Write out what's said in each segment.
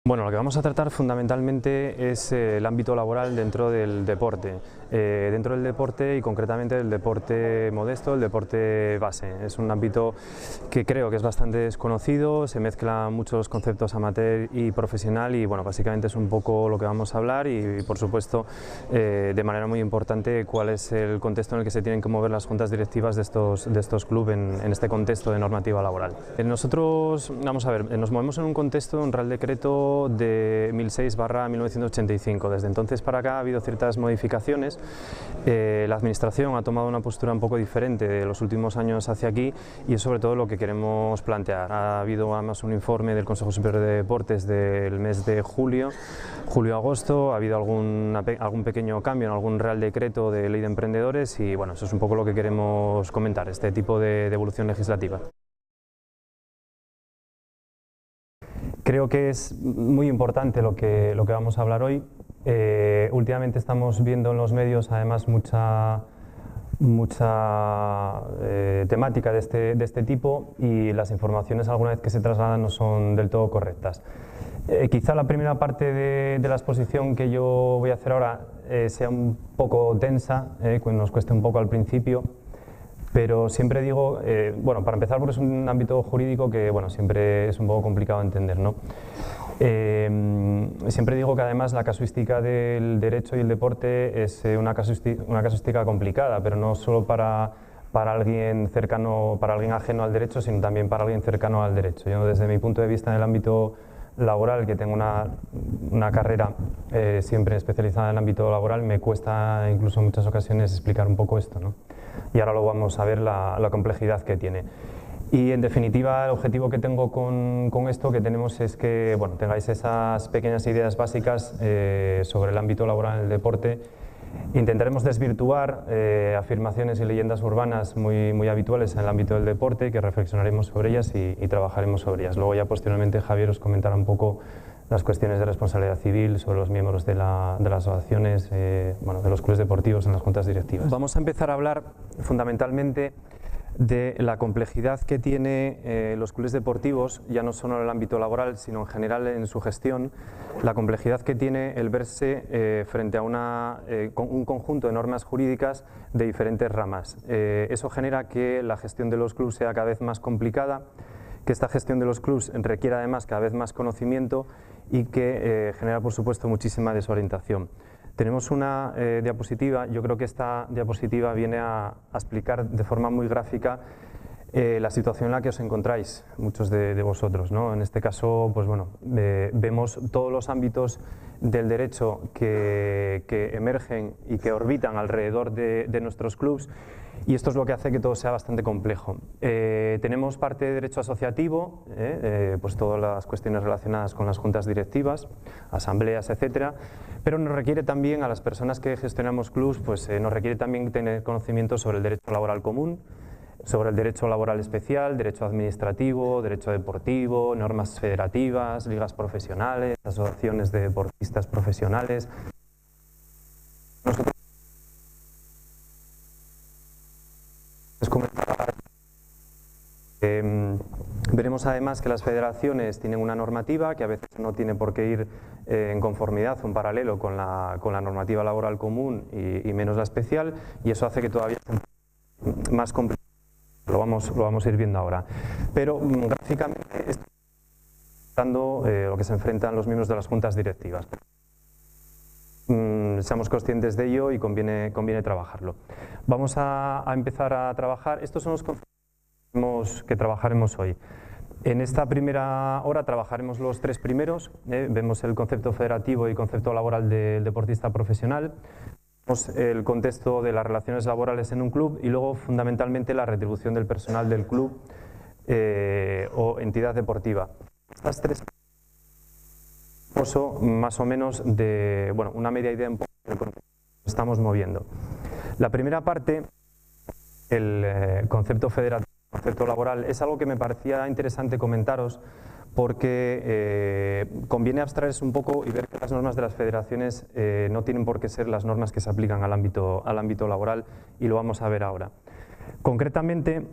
Bueno, lo que vamos a tratar fundamentalmente es el ámbito laboral dentro del deporte. Dentro del deporte y concretamente del deporte modesto, el deporte base. Es un ámbito que creo que es bastante desconocido, se mezclan muchos conceptos amateur y profesional y bueno, básicamente es un poco lo que vamos a hablar y por supuesto de manera muy importante cuál es el contexto en el que se tienen que mover las juntas directivas de estos clubes en este contexto de normativa laboral. Nosotros, vamos a ver, nos movemos en un contexto de un Real Decreto de 1006/1985. Desde entonces para acá ha habido ciertas modificaciones. La Administración ha tomado una postura un poco diferente de los últimos años hacia aquí y es sobre todo lo que queremos plantear. Ha habido además un informe del Consejo Superior de Deportes del mes de julio-agosto, ha habido algún pequeño cambio en algún Real Decreto de Ley de Emprendedores y bueno, eso es un poco lo que queremos comentar, este tipo de evolución legislativa. Creo que es muy importante lo que vamos a hablar hoy. Últimamente estamos viendo en los medios además mucha temática de este tipo y las informaciones alguna vez que se trasladan no son del todo correctas. Quizá la primera parte de la exposición que yo voy a hacer ahora sea un poco tensa, nos cueste un poco al principio. Pero siempre digo, bueno, para empezar porque es un ámbito jurídico que bueno, siempre es un poco complicado de entender, ¿no? Siempre digo que además la casuística del derecho y el deporte es una casuística complicada, pero no solo para alguien cercano, para alguien ajeno al derecho, sino también para alguien cercano al derecho. Yo desde mi punto de vista en el ámbito laboral, que tengo una carrera siempre especializada en el ámbito laboral, me cuesta incluso en muchas ocasiones explicar un poco esto, ¿no? Y ahora lo vamos a ver la complejidad que tiene. Y en definitiva el objetivo que tengo con esto que tenemos es que bueno, tengáis esas pequeñas ideas básicas sobre el ámbito laboral en el deporte. Intentaremos desvirtuar afirmaciones y leyendas urbanas muy habituales en el ámbito del deporte, que reflexionaremos sobre ellas y trabajaremos sobre ellas. Luego ya posteriormente Javier os comentará un poco las cuestiones de responsabilidad civil sobre los miembros de las asociaciones, bueno, de los clubes deportivos en las juntas directivas. Vamos a empezar a hablar fundamentalmente de la complejidad que tiene los clubes deportivos, ya no solo en el ámbito laboral, sino en general en su gestión, la complejidad que tiene el verse frente a un conjunto de normas jurídicas de diferentes ramas. Eso genera que la gestión de los clubes sea cada vez más complicada, que esta gestión de los clubes requiere además cada vez más conocimiento y que genera por supuesto muchísima desorientación. Tenemos una diapositiva, yo creo que esta diapositiva viene a explicar de forma muy gráfica la situación en la que os encontráis, muchos de vosotros, ¿no? En este caso, pues bueno, vemos todos los ámbitos del derecho que emergen y que orbitan alrededor de nuestros clubes y esto es lo que hace que todo sea bastante complejo. Tenemos parte de derecho asociativo, pues todas las cuestiones relacionadas con las juntas directivas, asambleas, etcétera, pero nos requiere también a las personas que gestionamos clubes, pues nos requiere también tener conocimiento sobre el derecho laboral común, sobre el derecho laboral especial, derecho administrativo, derecho deportivo, normas federativas, ligas profesionales, asociaciones de deportistas profesionales. Nosotros veremos además que las federaciones tienen una normativa que a veces no tiene por qué ir en conformidad o en paralelo con la normativa laboral común y menos la especial, y eso hace que todavía sea más complicado. Lo vamos a ir viendo ahora. Pero gráficamente estoy mostrando lo que se enfrentan los miembros de las juntas directivas. Seamos conscientes de ello y conviene trabajarlo. Vamos a empezar a trabajar. Estos son los conceptos que trabajaremos hoy. En esta primera hora trabajaremos los tres primeros. Vemos el concepto federativo y concepto laboral del deportista profesional. Vemos el contexto de las relaciones laborales en un club y luego fundamentalmente la retribución del personal del club o entidad deportiva. Estas tres más o menos de una media idea un poco del concepto que estamos moviendo. La primera parte, el concepto federativo, el concepto laboral, es algo que me parecía interesante comentaros porque conviene abstraerse un poco y ver que las normas de las federaciones no tienen por qué ser las normas que se aplican al ámbito laboral y lo vamos a ver ahora. Concretamente,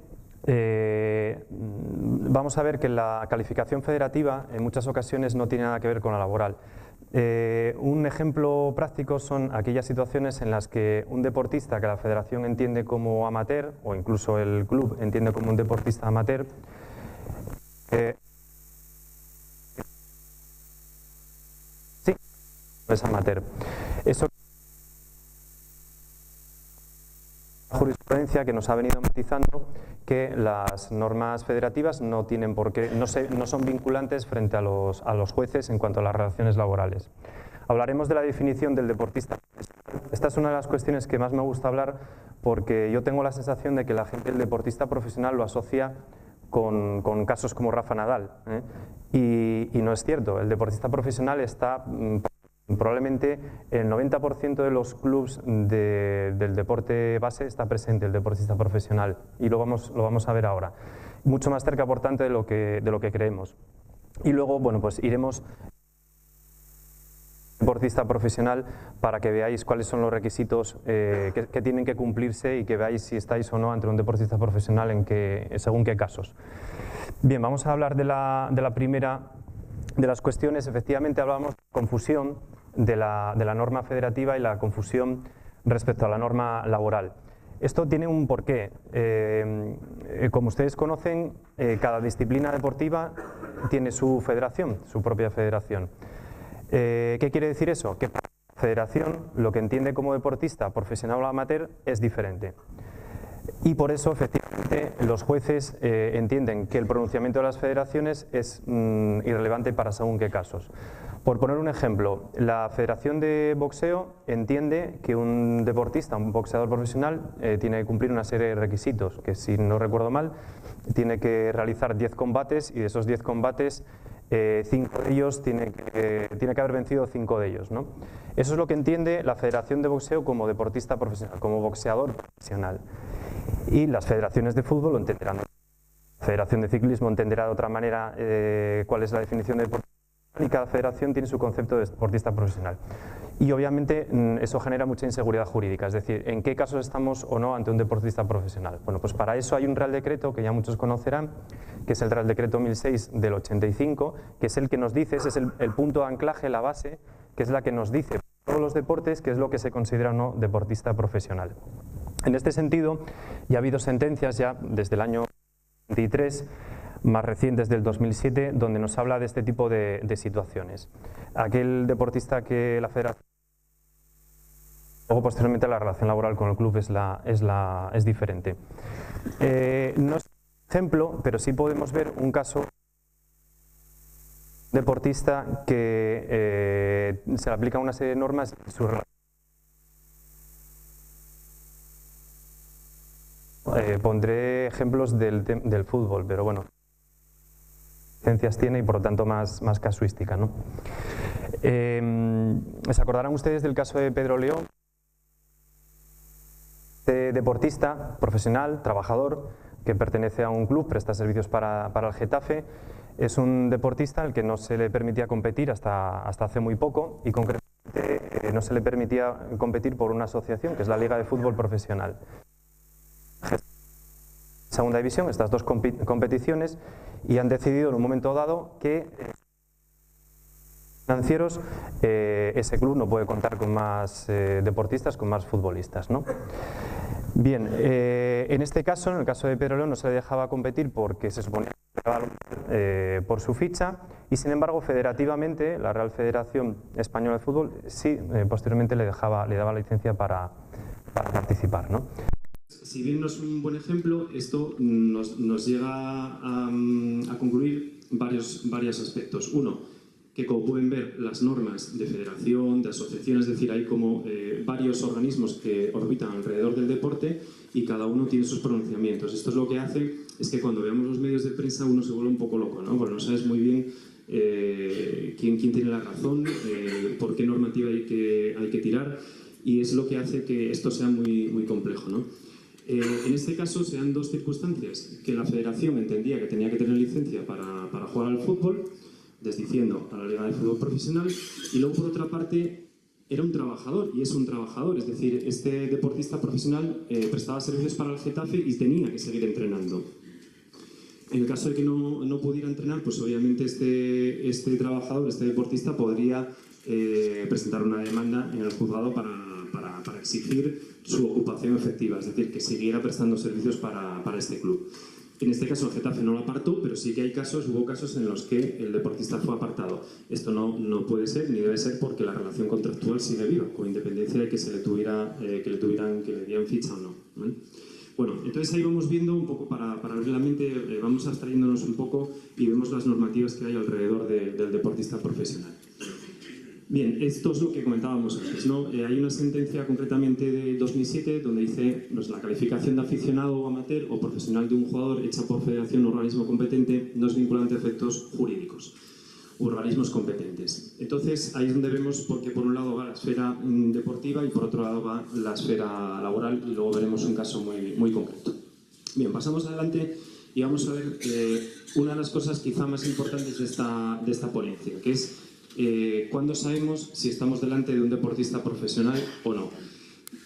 Vamos a ver que la calificación federativa en muchas ocasiones no tiene nada que ver con la laboral. Un ejemplo práctico son aquellas situaciones en las que un deportista que la federación entiende como amateur, o incluso el club entiende como un deportista amateur, sí, es amateur. Eso jurisprudencia que nos ha venido matizando que las normas federativas no tienen por qué, no son vinculantes frente a los jueces en cuanto a las relaciones laborales. Hablaremos de la definición del deportista. Esta es una de las cuestiones que más me gusta hablar porque yo tengo la sensación de que la gente, el deportista profesional, lo asocia con casos como Rafa Nadal, y no es cierto. El deportista profesional está probablemente el 90% de los clubes del deporte base está presente el deportista profesional, y lo vamos a ver ahora. Mucho más cerca, por tanto, de lo que creemos. Y luego, bueno, pues iremos deportista profesional para que veáis cuáles son los requisitos que tienen que cumplirse y que veáis si estáis o no ante un deportista profesional según qué casos. Bien, vamos a hablar de la primera de las cuestiones. Efectivamente hablamos de confusión de la norma federativa y la confusión respecto a la norma laboral. Esto tiene un porqué. Como ustedes conocen, cada disciplina deportiva tiene su federación, su propia federación. ¿Qué quiere decir eso? Que la federación, lo que entiende como deportista profesional o amateur, es diferente. Y por eso, efectivamente, los jueces entienden que el pronunciamiento de las federaciones es irrelevante para según qué casos. Por poner un ejemplo, la Federación de Boxeo entiende que un deportista, un boxeador profesional, tiene que cumplir una serie de requisitos, que si no recuerdo mal, tiene que realizar 10 combates y de esos 10 combates, 5 de ellos tiene que haber vencido 5 de ellos, ¿no? Eso es lo que entiende la Federación de Boxeo como deportista profesional, como boxeador profesional. Y las federaciones de fútbol lo entenderán. La Federación de Ciclismo entenderá de otra manera cuál es la definición de deportista, y cada federación tiene su concepto de deportista profesional. Y obviamente eso genera mucha inseguridad jurídica, es decir, ¿en qué casos estamos o no ante un deportista profesional? Bueno, pues para eso hay un Real Decreto que ya muchos conocerán, que es el Real Decreto 1006 del 85, que es el que nos dice, ese es el punto de anclaje, la base, que es la que nos dice todos los deportes qué es lo que se considera o no deportista profesional. En este sentido, ya ha habido sentencias ya desde el año 23, más recientes del 2007, donde nos habla de este tipo de situaciones. Aquel deportista que la federación, luego posteriormente la relación laboral con el club es diferente. No es un ejemplo, pero sí podemos ver un caso deportista que se le aplica una serie de normas y su relación. Pondré ejemplos del fútbol, pero bueno, licencias tiene y por lo tanto más casuística, ¿no? ¿Se acordarán ustedes del caso de Pedro León? Este deportista profesional, trabajador, que pertenece a un club, presta servicios para el Getafe, es un deportista al que no se le permitía competir hasta hace muy poco, y concretamente no se le permitía competir por una asociación que es la Liga de Fútbol Profesional. Segunda división, estas dos competiciones, y han decidido en un momento dado que financieros ese club no puede contar con más deportistas, con más futbolistas, ¿no? Bien, en este caso, en el caso de Pedro León, no se le dejaba competir porque se suponía que por su ficha, y sin embargo federativamente la Real Federación Española de Fútbol sí posteriormente le daba la licencia para participar, ¿no? Si bien no es un buen ejemplo, esto nos llega a concluir varios aspectos. Uno, que como pueden ver, las normas de federación, de asociación, es decir, hay como varios organismos que orbitan alrededor del deporte y cada uno tiene sus pronunciamientos. Esto es lo que hace es que cuando veamos los medios de prensa uno se vuelve un poco loco, ¿no? Porque no sabes muy bien quién tiene la razón, por qué normativa hay que tirar, y es lo que hace que esto sea muy complejo, ¿no? En este caso se dan dos circunstancias: que la federación entendía que tenía que tener licencia para jugar al fútbol, desdiciendo a la Liga de Fútbol Profesional, y luego por otra parte era un trabajador, y es un trabajador, es decir, este deportista profesional prestaba servicios para el Getafe y tenía que seguir entrenando. En el caso de que no pudiera entrenar, pues obviamente este trabajador, este deportista, podría presentar una demanda en el juzgado para exigir su ocupación efectiva, es decir, que siguiera prestando servicios para este club. En este caso el Getafe no lo apartó, pero sí que hubo casos en los que el deportista fue apartado. Esto no puede ser ni debe ser porque la relación contractual sigue viva, con independencia de que le dieran ficha o no, ¿vale? Bueno, entonces ahí vamos viendo un poco para abrir la mente, vamos abstrayéndonos un poco y vemos las normativas que hay alrededor del deportista profesional. Bien, esto es lo que comentábamos antes, ¿no? Hay una sentencia concretamente de 2007 donde dice pues, la calificación de aficionado o amateur o profesional de un jugador hecha por federación o organismo competente no es vinculante a efectos jurídicos u organismos competentes. Entonces, ahí es donde vemos porque por un lado va la esfera deportiva y por otro lado va la esfera laboral y luego veremos un caso muy concreto. Bien, pasamos adelante y vamos a ver una de las cosas quizá más importantes de esta ponencia, que es ¿cuándo sabemos si estamos delante de un deportista profesional o no?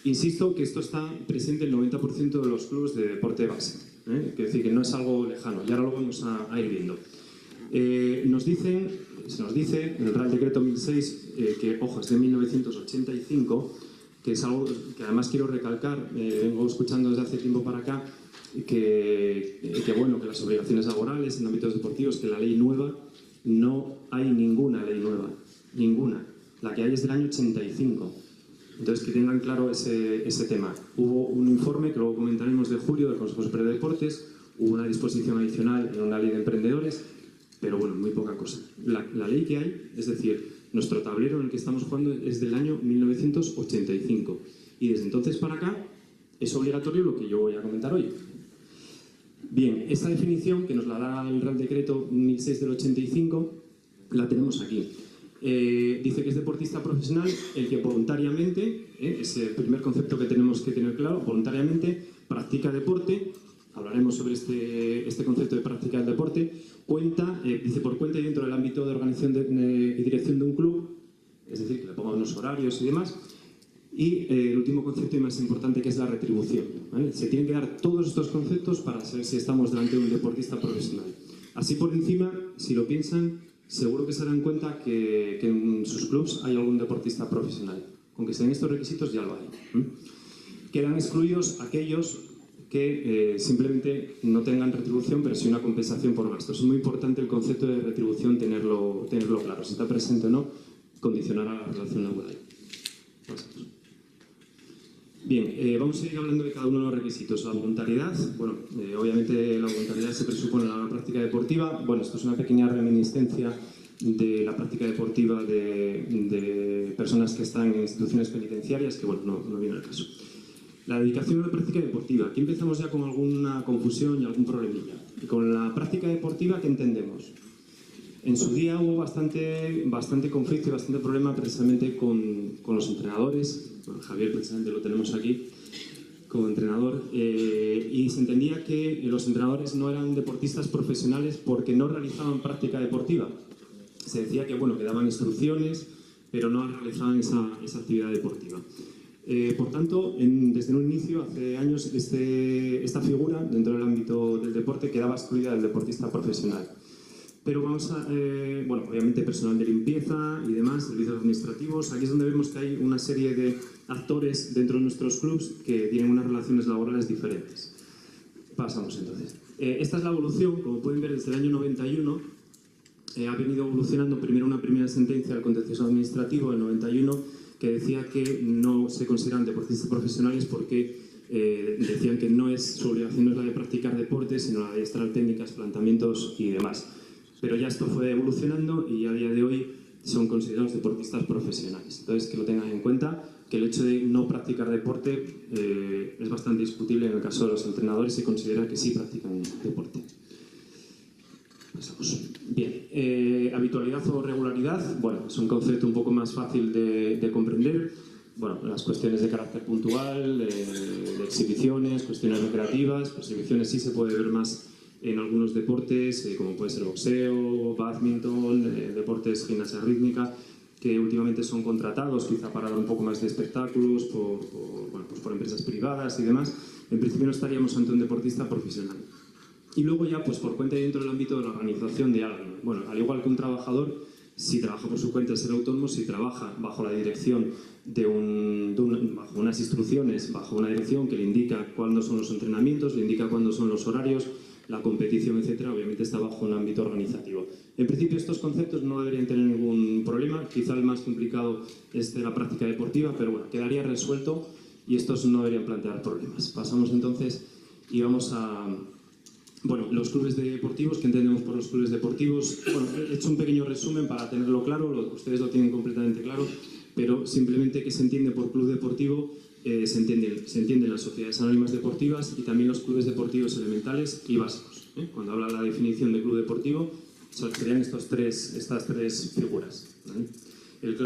Insisto que esto está presente en el 90% de los clubes de deporte base, es decir, que no es algo lejano, y ahora lo vamos a ir viendo. Se nos dice en el Real Decreto 1006, que, ojo, es de 1985, que es algo que además quiero recalcar, vengo escuchando desde hace tiempo para acá, que las obligaciones laborales en ámbitos deportivos, que la ley nueva, no hay ninguna ley nueva, ninguna. La que hay es del año 85. Entonces, que tengan claro ese tema. Hubo un informe, que luego comentaremos, de julio del Consejo Superior de Deportes, hubo una disposición adicional en una ley de emprendedores, pero bueno, muy poca cosa. La ley que hay, es decir, nuestro tablero en el que estamos jugando es del año 1985. Y desde entonces para acá es obligatorio lo que yo voy a comentar hoy. Bien, esta definición, que nos la da el Real Decreto 1006 del 85, la tenemos aquí. Dice que es deportista profesional el que voluntariamente, es el primer concepto que tenemos que tener claro, voluntariamente practica deporte. Hablaremos sobre este concepto de práctica del deporte. Dice por cuenta y dentro del ámbito de organización y dirección de un club, es decir, que le pongan unos horarios y demás. Y el último concepto y más importante, que es la retribución, ¿vale? Se tienen que dar todos estos conceptos para saber si estamos delante de un deportista profesional. Así por encima, si lo piensan, seguro que se darán cuenta que en sus clubs hay algún deportista profesional. Con que sean estos requisitos ya lo hay. Quedan excluidos aquellos que simplemente no tengan retribución, pero sí una compensación por gastos. Es muy importante el concepto de retribución tenerlo claro. Si está presente o no, condicionará la relación laboral. Pasamos. Bien, vamos a ir hablando de cada uno de los requisitos. La voluntariedad, bueno, obviamente la voluntariedad se presupone en la práctica deportiva. Bueno, esto es una pequeña reminiscencia de la práctica deportiva de personas que están en instituciones penitenciarias, que bueno, no viene al caso. La dedicación a la práctica deportiva. Aquí empezamos ya con alguna confusión y algún problemilla. Y con la práctica deportiva, ¿qué entendemos? En su día hubo bastante conflicto y bastante problema precisamente con los entrenadores. Bueno, Javier precisamente lo tenemos aquí como entrenador. Y se entendía que los entrenadores no eran deportistas profesionales porque no realizaban práctica deportiva. Se decía que, bueno, que daban instrucciones, pero no realizaban esa actividad deportiva. Por tanto, desde un inicio, hace años, esta figura dentro del ámbito del deporte quedaba excluida del deportista profesional. Pero vamos a, obviamente personal de limpieza y demás, servicios administrativos, aquí es donde vemos que hay una serie de actores dentro de nuestros clubs que tienen unas relaciones laborales diferentes. Pasamos entonces. Esta es la evolución, como pueden ver, desde el año 91. Ha venido evolucionando primero una primera sentencia del contencioso administrativo del 91 que decía que no se consideran deportistas profesionales porque decían que su obligación no es la de practicar deporte, sino la de adiestrar técnicas, planteamientos y demás. Pero ya esto fue evolucionando y a día de hoy son considerados deportistas profesionales. Entonces, que lo tengan en cuenta, que el hecho de no practicar deporte es bastante discutible. En el caso de los entrenadores se considera que sí practican deporte. Pasamos. Bien, habitualidad o regularidad, bueno, es un concepto un poco más fácil de comprender. Bueno, las cuestiones de carácter puntual, de exhibiciones, cuestiones recreativas. Pues exhibiciones sí se puede ver más en algunos deportes, como puede ser boxeo, bádminton, deportes gimnasia rítmica, que últimamente son contratados quizá para dar un poco más de espectáculos por empresas privadas y demás. En principio no estaríamos ante un deportista profesional. Y luego ya, pues por cuenta y dentro del ámbito de la organización de alguien. Bueno, al igual que un trabajador, si trabaja por su cuenta es ser autónomo, si trabaja bajo la dirección bajo unas instrucciones, bajo una dirección que le indica cuándo son los entrenamientos, le indica cuándo son los horarios, la competición, etcétera, obviamente está bajo un ámbito organizativo. En principio estos conceptos no deberían tener ningún problema, quizá el más complicado es de la práctica deportiva, pero bueno, quedaría resuelto y estos no deberían plantear problemas. Pasamos entonces y vamos a... Bueno, los clubes deportivos, ¿qué entendemos por los clubes deportivos? Bueno, he hecho un pequeño resumen para tenerlo claro, ustedes lo tienen completamente claro, pero simplemente que se entiende por club deportivo, se entienden las sociedades anónimas deportivas y también los clubes deportivos elementales y básicos. Cuando habla la definición de club deportivo, serían estas tres figuras. En el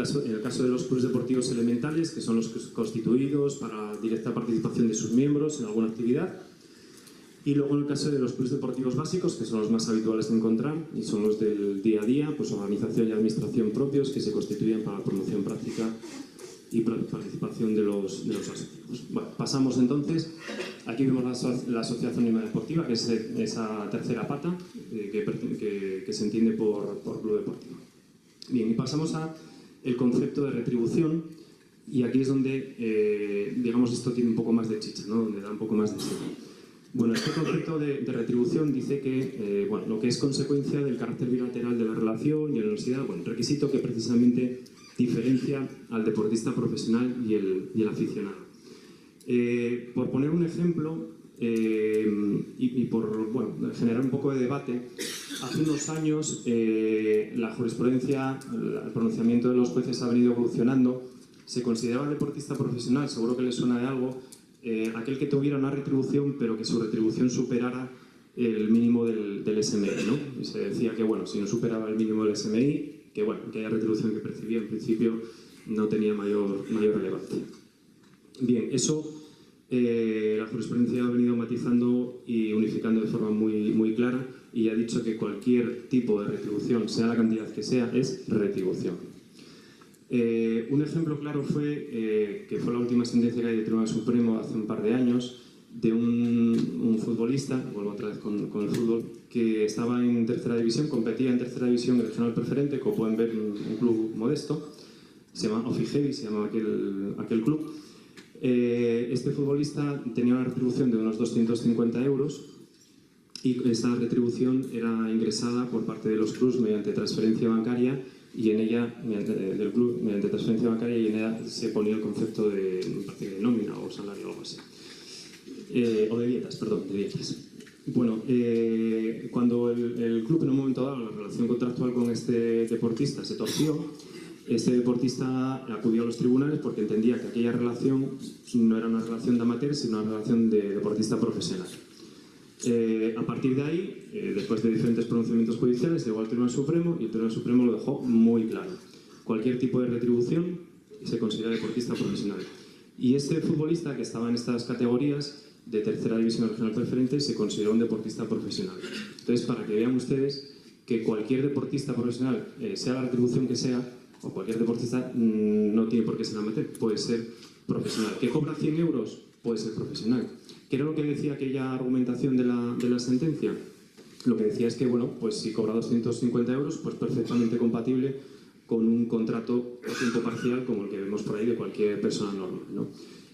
caso de los clubes deportivos elementales, que son los constituidos para directa participación de sus miembros en alguna actividad, y luego en el caso de los clubes deportivos básicos, que son los más habituales de encontrar y son los del día a día, pues organización y administración propios que se constituyen para la promoción práctica y participación de los asociados. Bueno, pasamos entonces, aquí vemos la Sociedad Anónima Deportiva, que es esa tercera pata que se entiende por club deportivo. Bien, y pasamos a el concepto de retribución, y aquí es donde, digamos, esto tiene un poco más de chicha, ¿no? Donde da un poco más de sentido. Bueno, este concepto de retribución dice que bueno, lo que es consecuencia del carácter bilateral de la relación y la universidad, bueno, requisito que precisamente diferencia al deportista profesional y el aficionado. Por poner un ejemplo y por bueno, generar un poco de debate, hace unos años la jurisprudencia, el pronunciamiento de los jueces ha venido evolucionando. Se consideraba deportista profesional, seguro que les suena de algo, aquel que tuviera una retribución, pero que su retribución superara el mínimo del SMI, ¿no? Y se decía que, bueno, si no superaba el mínimo del SMI, que, bueno, aquella retribución que percibía en principio no tenía mayor relevancia. Bien, eso la jurisprudencia ha venido matizando y unificando de forma muy clara y ha dicho que cualquier tipo de retribución, sea la cantidad que sea, es retribución. Un ejemplo claro fue que fue la última sentencia que hay del Tribunal Supremo hace un par de años de un futbolista, vuelvo otra vez con el fútbol, que estaba en tercera división, competía en tercera división regional preferente, como pueden ver, un club modesto, se llama Ofigevi, se llama aquel club. Este futbolista tenía una retribución de unos 250 euros y esa retribución era ingresada por parte de los clubs mediante transferencia bancaria y en ella, del club, mediante transferencia bancaria, y en ella se ponía el concepto de nómina o salario o algo así. O de dietas, perdón, de dietas. Bueno, cuando el club en un momento dado, la relación contractual con este deportista se torció, este deportista acudió a los tribunales porque entendía que aquella relación no era una relación de amateur, sino una relación de deportista profesional. A partir de ahí, después de diferentes pronunciamientos judiciales, llegó al Tribunal Supremo y el Tribunal Supremo lo dejó muy claro. Cualquier tipo de retribución se considera deportista profesional. Y este futbolista que estaba en estas categorías de tercera división regional preferente se consideró un deportista profesional. Entonces, para que vean ustedes que cualquier deportista profesional, sea la retribución que sea, o cualquier deportista, no tiene por qué ser amateur, puede ser profesional. ¿Que cobra 100 euros? Puede ser profesional. ¿Qué era lo que decía aquella argumentación de la sentencia? Lo que decía es que, bueno, pues si cobra 250 euros, pues perfectamente compatible con un contrato a tiempo parcial como el que vemos por ahí de cualquier persona normal, ¿no?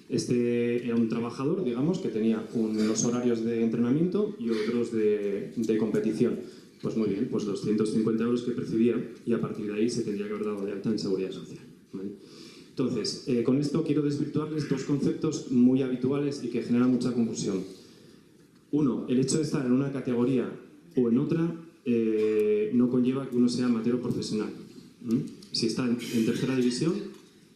Este era un trabajador, digamos, que tenía unos horarios de entrenamiento y otros de competición. Pues muy bien, pues 250 euros que percibía y a partir de ahí se tendría que haber dado de alta en Seguridad Social, ¿vale? Entonces, con esto quiero desvirtuarles dos conceptos muy habituales y que generan mucha confusión. Uno, el hecho de estar en una categoría o en otra no conlleva que uno sea amateur o profesional. Si está en tercera división,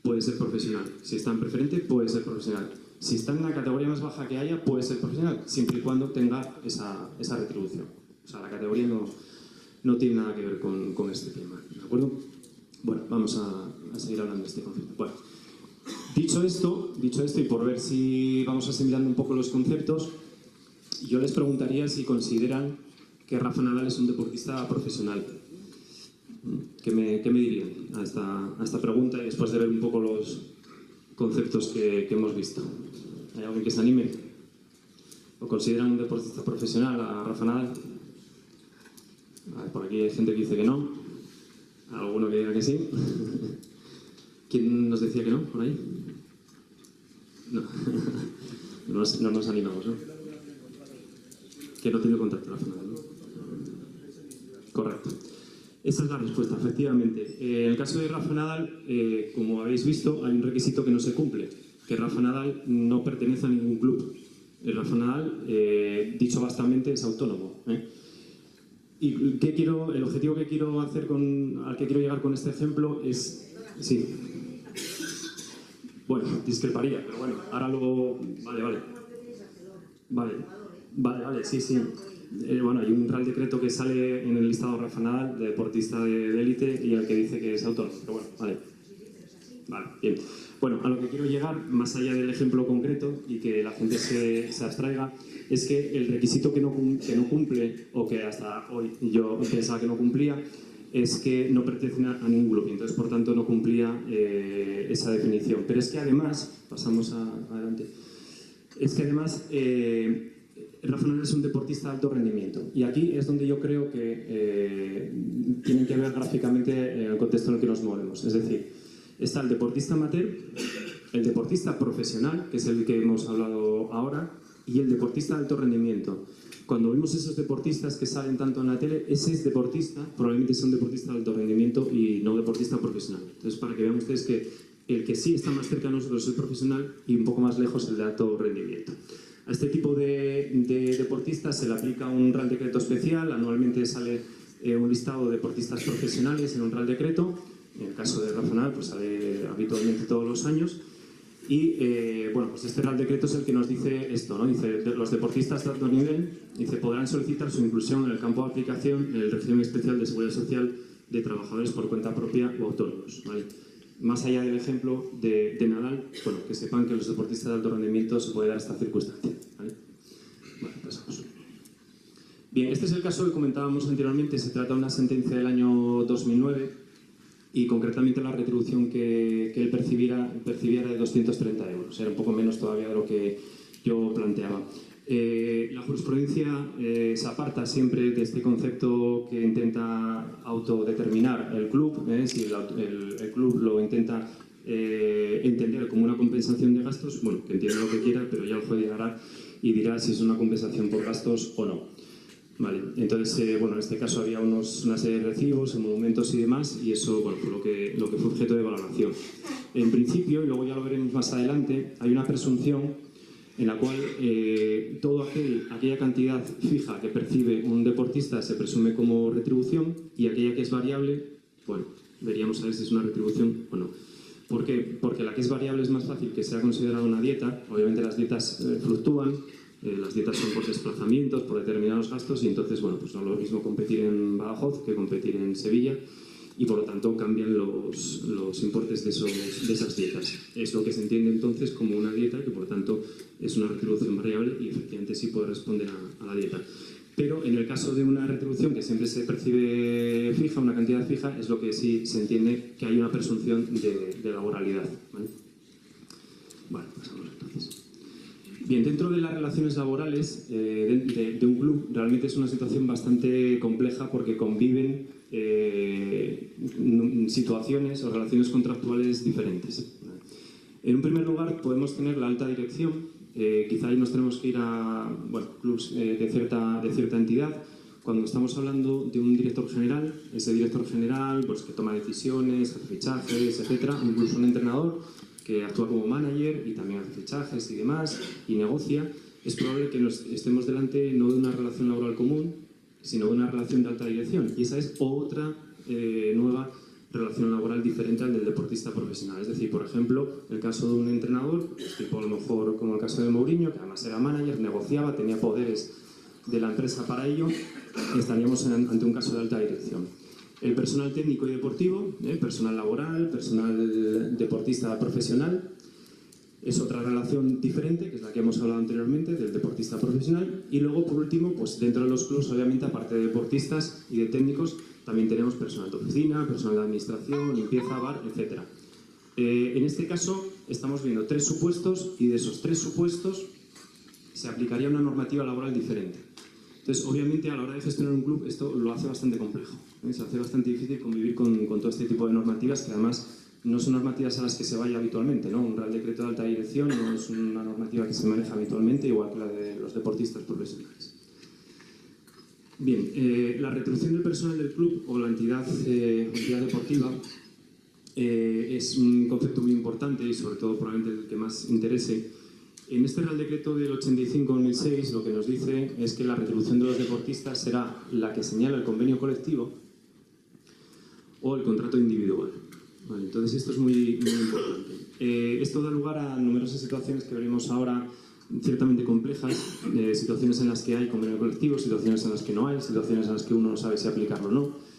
puede ser profesional. Si está en preferente, puede ser profesional. Si está en la categoría más baja que haya, puede ser profesional, siempre y cuando tenga esa retribución. O sea, la categoría no tiene nada que ver con este tema, ¿de acuerdo? Bueno, vamos a seguir hablando de este concepto. Bueno, dicho esto, y por ver si vamos asimilando un poco los conceptos, yo les preguntaría si consideran que Rafa Nadal es un deportista profesional. ¿Qué me dirían a esta pregunta y después de ver un poco los conceptos que hemos visto? ¿Hay alguien que se anime? ¿O consideran un deportista profesional a Rafa Nadal? A ver, por aquí hay gente que dice que no. Alguno que diga que sí. ¿Quién nos decía que no, por ahí? No. No nos animamos, ¿no? Que no tiene contacto Rafa Nadal, ¿no? Correcto. Esa es la respuesta, efectivamente. En el caso de Rafa Nadal, como habéis visto, hay un requisito que no se cumple, que Rafa Nadal no pertenece a ningún club. Rafa Nadal, dicho vastamente, es autónomo. Y el objetivo que quiero hacer al que quiero llegar con este ejemplo es... Sí. Bueno, discreparía, pero bueno, ahora luego... Vale, sí. Bueno, hay un real decreto que sale en el listado de Rafa Nadal, de deportista de élite, y el que dice que es autónomo, pero bueno, vale, bien. Bueno, a lo que quiero llegar, más allá del ejemplo concreto y que la gente se abstraiga, es que el requisito que no cumple, o que hasta hoy yo pensaba que no cumplía, es que no pertenece a ningún club, y entonces por tanto no cumplía esa definición. Pero es que además, pasamos adelante, es que además Rafa Nadal es un deportista de alto rendimiento, y aquí es donde yo creo que tienen que ver gráficamente el contexto en el que nos movemos. Es decir, está el deportista amateur, el deportista profesional, que es el que hemos hablado ahora, y el deportista de alto rendimiento. Cuando vemos esos deportistas que salen tanto en la tele, ese es deportista, probablemente sea un deportista de alto rendimiento y no deportista profesional. Entonces, para que vean ustedes que el que sí está más cerca a nosotros es el profesional y un poco más lejos el de alto rendimiento. A este tipo de deportistas se le aplica un Real Decreto especial. Anualmente sale un listado de deportistas profesionales en un Real Decreto. En el caso de Rafa Nadal, pues sale habitualmente todos los años. Y bueno, pues este Real Decreto es el que nos dice esto, ¿no? Dice, los deportistas de alto nivel, dice, podrán solicitar su inclusión en el campo de aplicación en el régimen especial de seguridad social de trabajadores por cuenta propia o autónomos, ¿vale? Más allá del ejemplo de Nadal, bueno, que sepan que los deportistas de alto rendimiento se puede dar esta circunstancia, ¿vale? Vale, pasamos. Bien, este es el caso que comentábamos anteriormente. Se trata de una sentencia del año 2009 y concretamente la retribución que él percibiera de 230 euros. Era un poco menos todavía de lo que yo planteaba. La jurisprudencia se aparta siempre de este concepto que intenta autodeterminar el club. Si el club lo intenta entender como una compensación de gastos, bueno, que entienda lo que quiera, pero ya el juez llegará y dirá si es una compensación por gastos o no. Vale, entonces, bueno, en este caso había una serie de recibos, monumentos y demás, y eso, bueno, fue lo que fue objeto de valoración. En principio, y luego ya lo veremos más adelante, hay una presunción en la cual aquella cantidad fija que percibe un deportista se presume como retribución, y aquella que es variable, bueno, veríamos a ver si es una retribución o no. ¿Por qué? Porque la que es variable es más fácil que sea considerada una dieta. Obviamente las dietas fluctúan. Las dietas son por desplazamientos, por determinados gastos, y entonces, bueno, pues no es lo mismo competir en Badajoz que competir en Sevilla, y por lo tanto cambian los importes de esas dietas. Es lo que se entiende entonces como una dieta, que por lo tanto es una retribución variable y efectivamente sí puede responder a la dieta. Pero en el caso de una retribución que siempre se percibe fija, una cantidad fija, es lo que sí se entiende que hay una presunción de laboralidad, ¿vale? Vale, pasamos entonces. Bien, dentro de las relaciones laborales de un club realmente es una situación bastante compleja porque conviven situaciones o relaciones contractuales diferentes. En un primer lugar podemos tener la alta dirección. Quizá ahí nos tenemos que ir a clubs de cierta entidad. Cuando estamos hablando de un director general, ese director general pues, que toma decisiones, hace fichajes, etc., incluso un entrenador que actúa como manager y también hace fichajes y demás, y negocia, es probable que estemos delante no de una relación laboral común, sino de una relación de alta dirección. Y esa es otra nueva relación laboral diferente al del deportista profesional. Es decir, por ejemplo, el caso de un entrenador, tipo a lo mejor como el caso de Mourinho, que además era manager, negociaba, tenía poderes de la empresa para ello, estaríamos ante un caso de alta dirección. El personal técnico y deportivo, personal laboral, personal deportista profesional, es otra relación diferente, que es la que hemos hablado anteriormente, del deportista profesional. Y luego, por último, pues dentro de los clubs, obviamente, aparte de deportistas y de técnicos, también tenemos personal de oficina, personal de administración, limpieza, bar, etc. En este caso, estamos viendo 3 supuestos, y de esos 3 supuestos se aplicaría una normativa laboral diferente. Entonces, obviamente, a la hora de gestionar un club, esto lo hace bastante complejo. Se hace bastante difícil convivir con todo este tipo de normativas, que además no son normativas a las que se vaya habitualmente, ¿no? Un Real Decreto de alta dirección no es una normativa que se maneja habitualmente, igual que la de los deportistas profesionales. Bien, la retribución del personal del club o la entidad deportiva es un concepto muy importante y sobre todo probablemente el que más interese. En este Real Decreto del 85/2006 lo que nos dice es que la retribución de los deportistas será la que señala el convenio colectivo o el contrato individual. Vale, entonces esto es muy importante. Esto da lugar a numerosas situaciones que veremos ahora, ciertamente complejas, situaciones en las que hay convenio colectivo, situaciones en las que no hay, situaciones en las que uno no sabe si aplicarlo o no.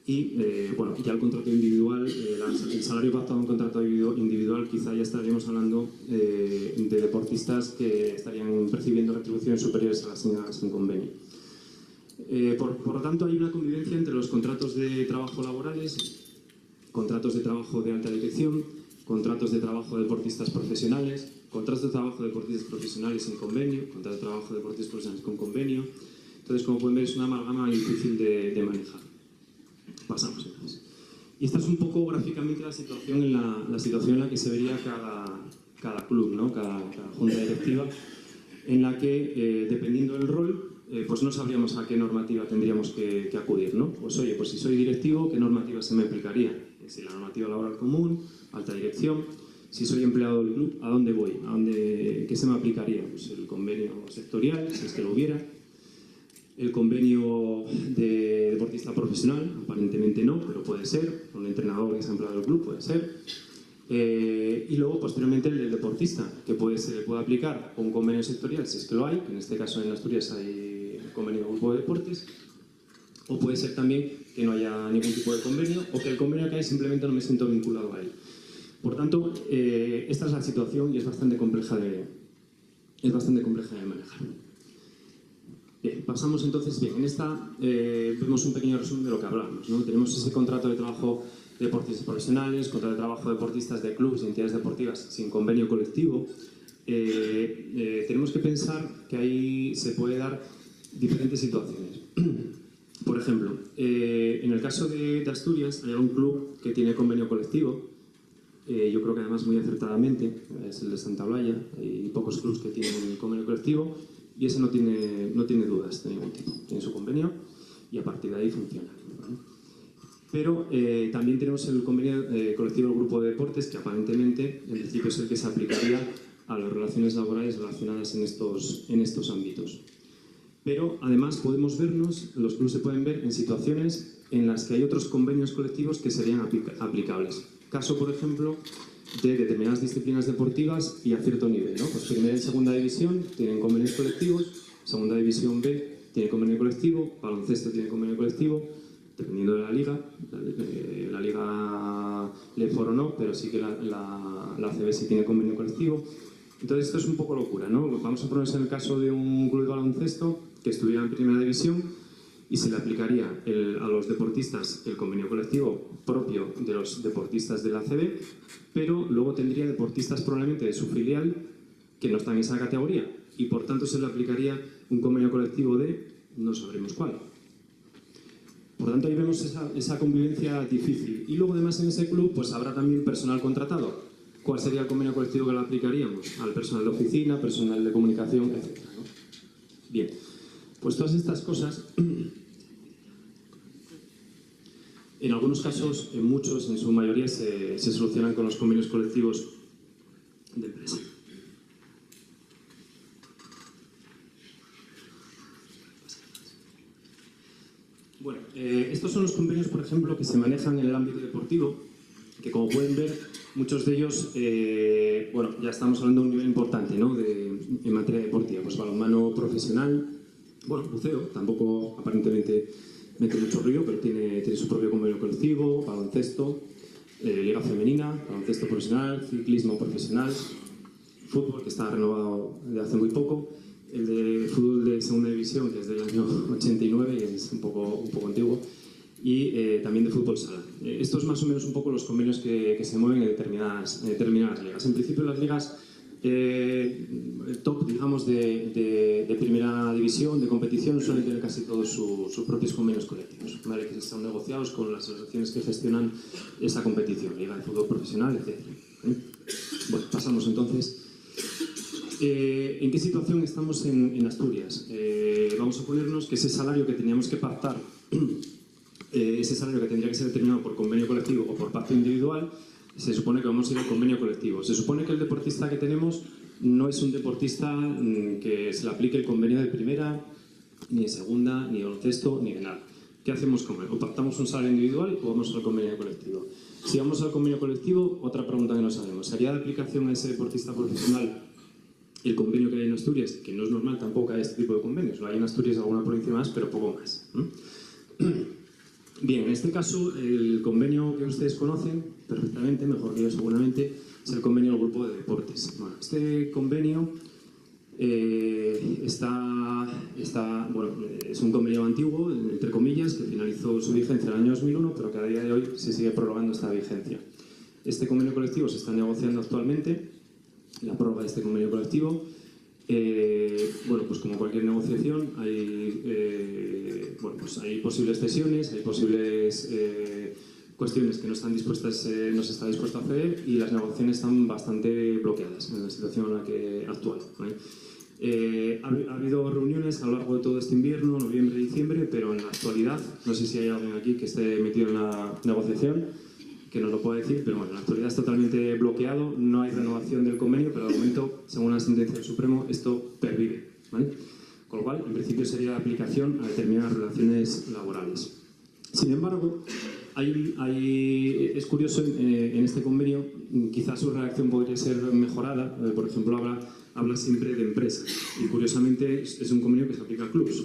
Y bueno, ya el contrato individual, el salario pactado en contrato individual, quizá ya estaríamos hablando de deportistas que estarían percibiendo retribuciones superiores a las señaladas en convenio. Por lo tanto, hay una convivencia entre los contratos de trabajo laborales, contratos de trabajo de alta dirección, contratos de trabajo de deportistas profesionales, contratos de trabajo de deportistas profesionales sin convenio, contratos de trabajo de deportistas profesionales con convenio. Entonces, como pueden ver, es una amalgama difícil de manejar. Pasamos entonces. Y esta es un poco gráficamente la situación en la que se vería cada club, ¿no? cada junta directiva, en la que, dependiendo del rol, pues no sabríamos a qué normativa tendríamos que acudir, ¿no? Pues oye, pues si soy directivo, ¿qué normativa se me aplicaría? Si la normativa laboral común, alta dirección. Si soy empleado del club, ¿a dónde voy? ¿Qué se me aplicaría? Pues el convenio sectorial, si es que lo hubiera. El convenio de deportista profesional, aparentemente no, pero puede ser. Un entrenador que es empleado del club, puede ser. Y luego, posteriormente, el del deportista, que se le puede aplicar un convenio sectorial, si es que lo hay, que en este caso en Asturias hay un convenio de grupo de deportes, o puede ser también que no haya ningún tipo de convenio, o que el convenio que hay simplemente no me siento vinculado a él. Por tanto, esta es la situación y es bastante compleja de manejar. Bien, pasamos entonces, en esta vemos un pequeño resumen de lo que hablamos, ¿no? Tenemos ese contrato de trabajo de deportistas profesionales, contrato de trabajo de deportistas de clubes y entidades deportivas sin convenio colectivo. Tenemos que pensar que ahí se puede dar diferentes situaciones. Por ejemplo, en el caso de Asturias hay un club que tiene convenio colectivo, yo creo que además muy acertadamente, es el de Santa Olalla, hay pocos clubes que tienen convenio colectivo y ese no tiene dudas de ningún tipo, tiene su convenio y a partir de ahí funciona, ¿vale? Pero también tenemos el convenio colectivo del grupo de deportes, que aparentemente en principio es el que se aplicaría a las relaciones laborales relacionadas en estos ámbitos. Pero además podemos vernos, los clubes se pueden ver en situaciones en las que hay otros convenios colectivos que serían aplicables. Caso, por ejemplo, de determinadas disciplinas deportivas y a cierto nivel, ¿no? Pues primera y segunda división tienen convenios colectivos, segunda división B tiene convenio colectivo, baloncesto tiene convenio colectivo, dependiendo de la liga, la liga LEFOR o no, pero sí que la ACB sí tiene convenio colectivo. Entonces esto es un poco locura, ¿no? Vamos a ponerse en el caso de un club de baloncesto que estuviera en primera división y se le aplicaría a los deportistas el convenio colectivo propio de los deportistas de la ACB, pero luego tendría deportistas probablemente de su filial que no están en esa categoría y por tanto se le aplicaría un convenio colectivo de no sabremos cuál. Por tanto, ahí vemos esa convivencia difícil. Y luego, además, en ese club pues habrá también personal contratado. ¿Cuál sería el convenio colectivo que le aplicaríamos? Al personal de oficina, personal de comunicación, etc., ¿no? Bien, pues todas estas cosas, en algunos casos, en muchos, en su mayoría, se solucionan con los convenios colectivos de empresa. Bueno, estos son los convenios, por ejemplo, que se manejan en el ámbito deportivo, que como pueden ver, muchos de ellos, bueno, ya estamos hablando de un nivel importante, ¿no? En materia deportiva, pues balonmano profesional, bueno, buceo, tampoco aparentemente mete mucho ruido, pero tiene su propio convenio colectivo, baloncesto, liga femenina, baloncesto profesional, ciclismo profesional, fútbol, que está renovado de hace muy poco, el de fútbol de segunda división, que es del año 89 y es un poco antiguo, y también de fútbol sala. Estos más o menos un poco los convenios que se mueven en determinadas ligas. En principio las ligas top, digamos, de primera división, de competición, suelen tener casi todos sus propios convenios colectivos, ¿vale? Que están negociados con las asociaciones que gestionan esa competición, Liga de Fútbol Profesional, etc. Bueno, pasamos entonces. ¿En qué situación estamos en Asturias? Vamos a ponernos que ese salario que teníamos que pactar, ese salario que tendría que ser determinado por convenio colectivo o por pacto individual, se supone que vamos a ir al convenio colectivo. Se supone que el deportista que tenemos no es un deportista que se le aplique el convenio de primera, ni de segunda, ni de baloncesto, ni de nada. ¿Qué hacemos con él? O pactamos un salario individual o vamos al convenio colectivo. Si vamos al convenio colectivo, otra pregunta que nos hacemos. ¿Sería de aplicación a ese deportista profesional el convenio que hay en Asturias? Que no es normal tampoco que haya este tipo de convenios. Lo hay en Asturias, alguna provincia más, pero poco más. Bien, en este caso, el convenio que ustedes conocen perfectamente, mejor que yo seguramente, es el convenio del Grupo de Deportes. Bueno, este convenio es un convenio antiguo, entre comillas, que finalizó su vigencia en el año 2001, pero que a día de hoy se sigue prorrogando esta vigencia. Este convenio colectivo se está negociando actualmente, la prórroga de este convenio colectivo. Bueno, pues como cualquier negociación hay posibles cesiones, hay posibles cuestiones que no está dispuesto a ceder y las negociaciones están bastante bloqueadas en la situación en la que actual, ¿vale? Ha habido reuniones a lo largo de todo este invierno, noviembre y diciembre, pero en la actualidad, no sé si hay alguien aquí que esté metido en la negociación que nos lo pueda decir, pero bueno, en la actualidad es totalmente bloqueado, no hay renovación del convenio, pero de momento, según la sentencia del Supremo, esto pervive, ¿vale? Con lo cual, en principio sería de aplicación a determinadas relaciones laborales. Sin embargo, es curioso en este convenio, quizás su redacción podría ser mejorada, por ejemplo, habla siempre de empresas, y curiosamente es un convenio que se aplica a clubs.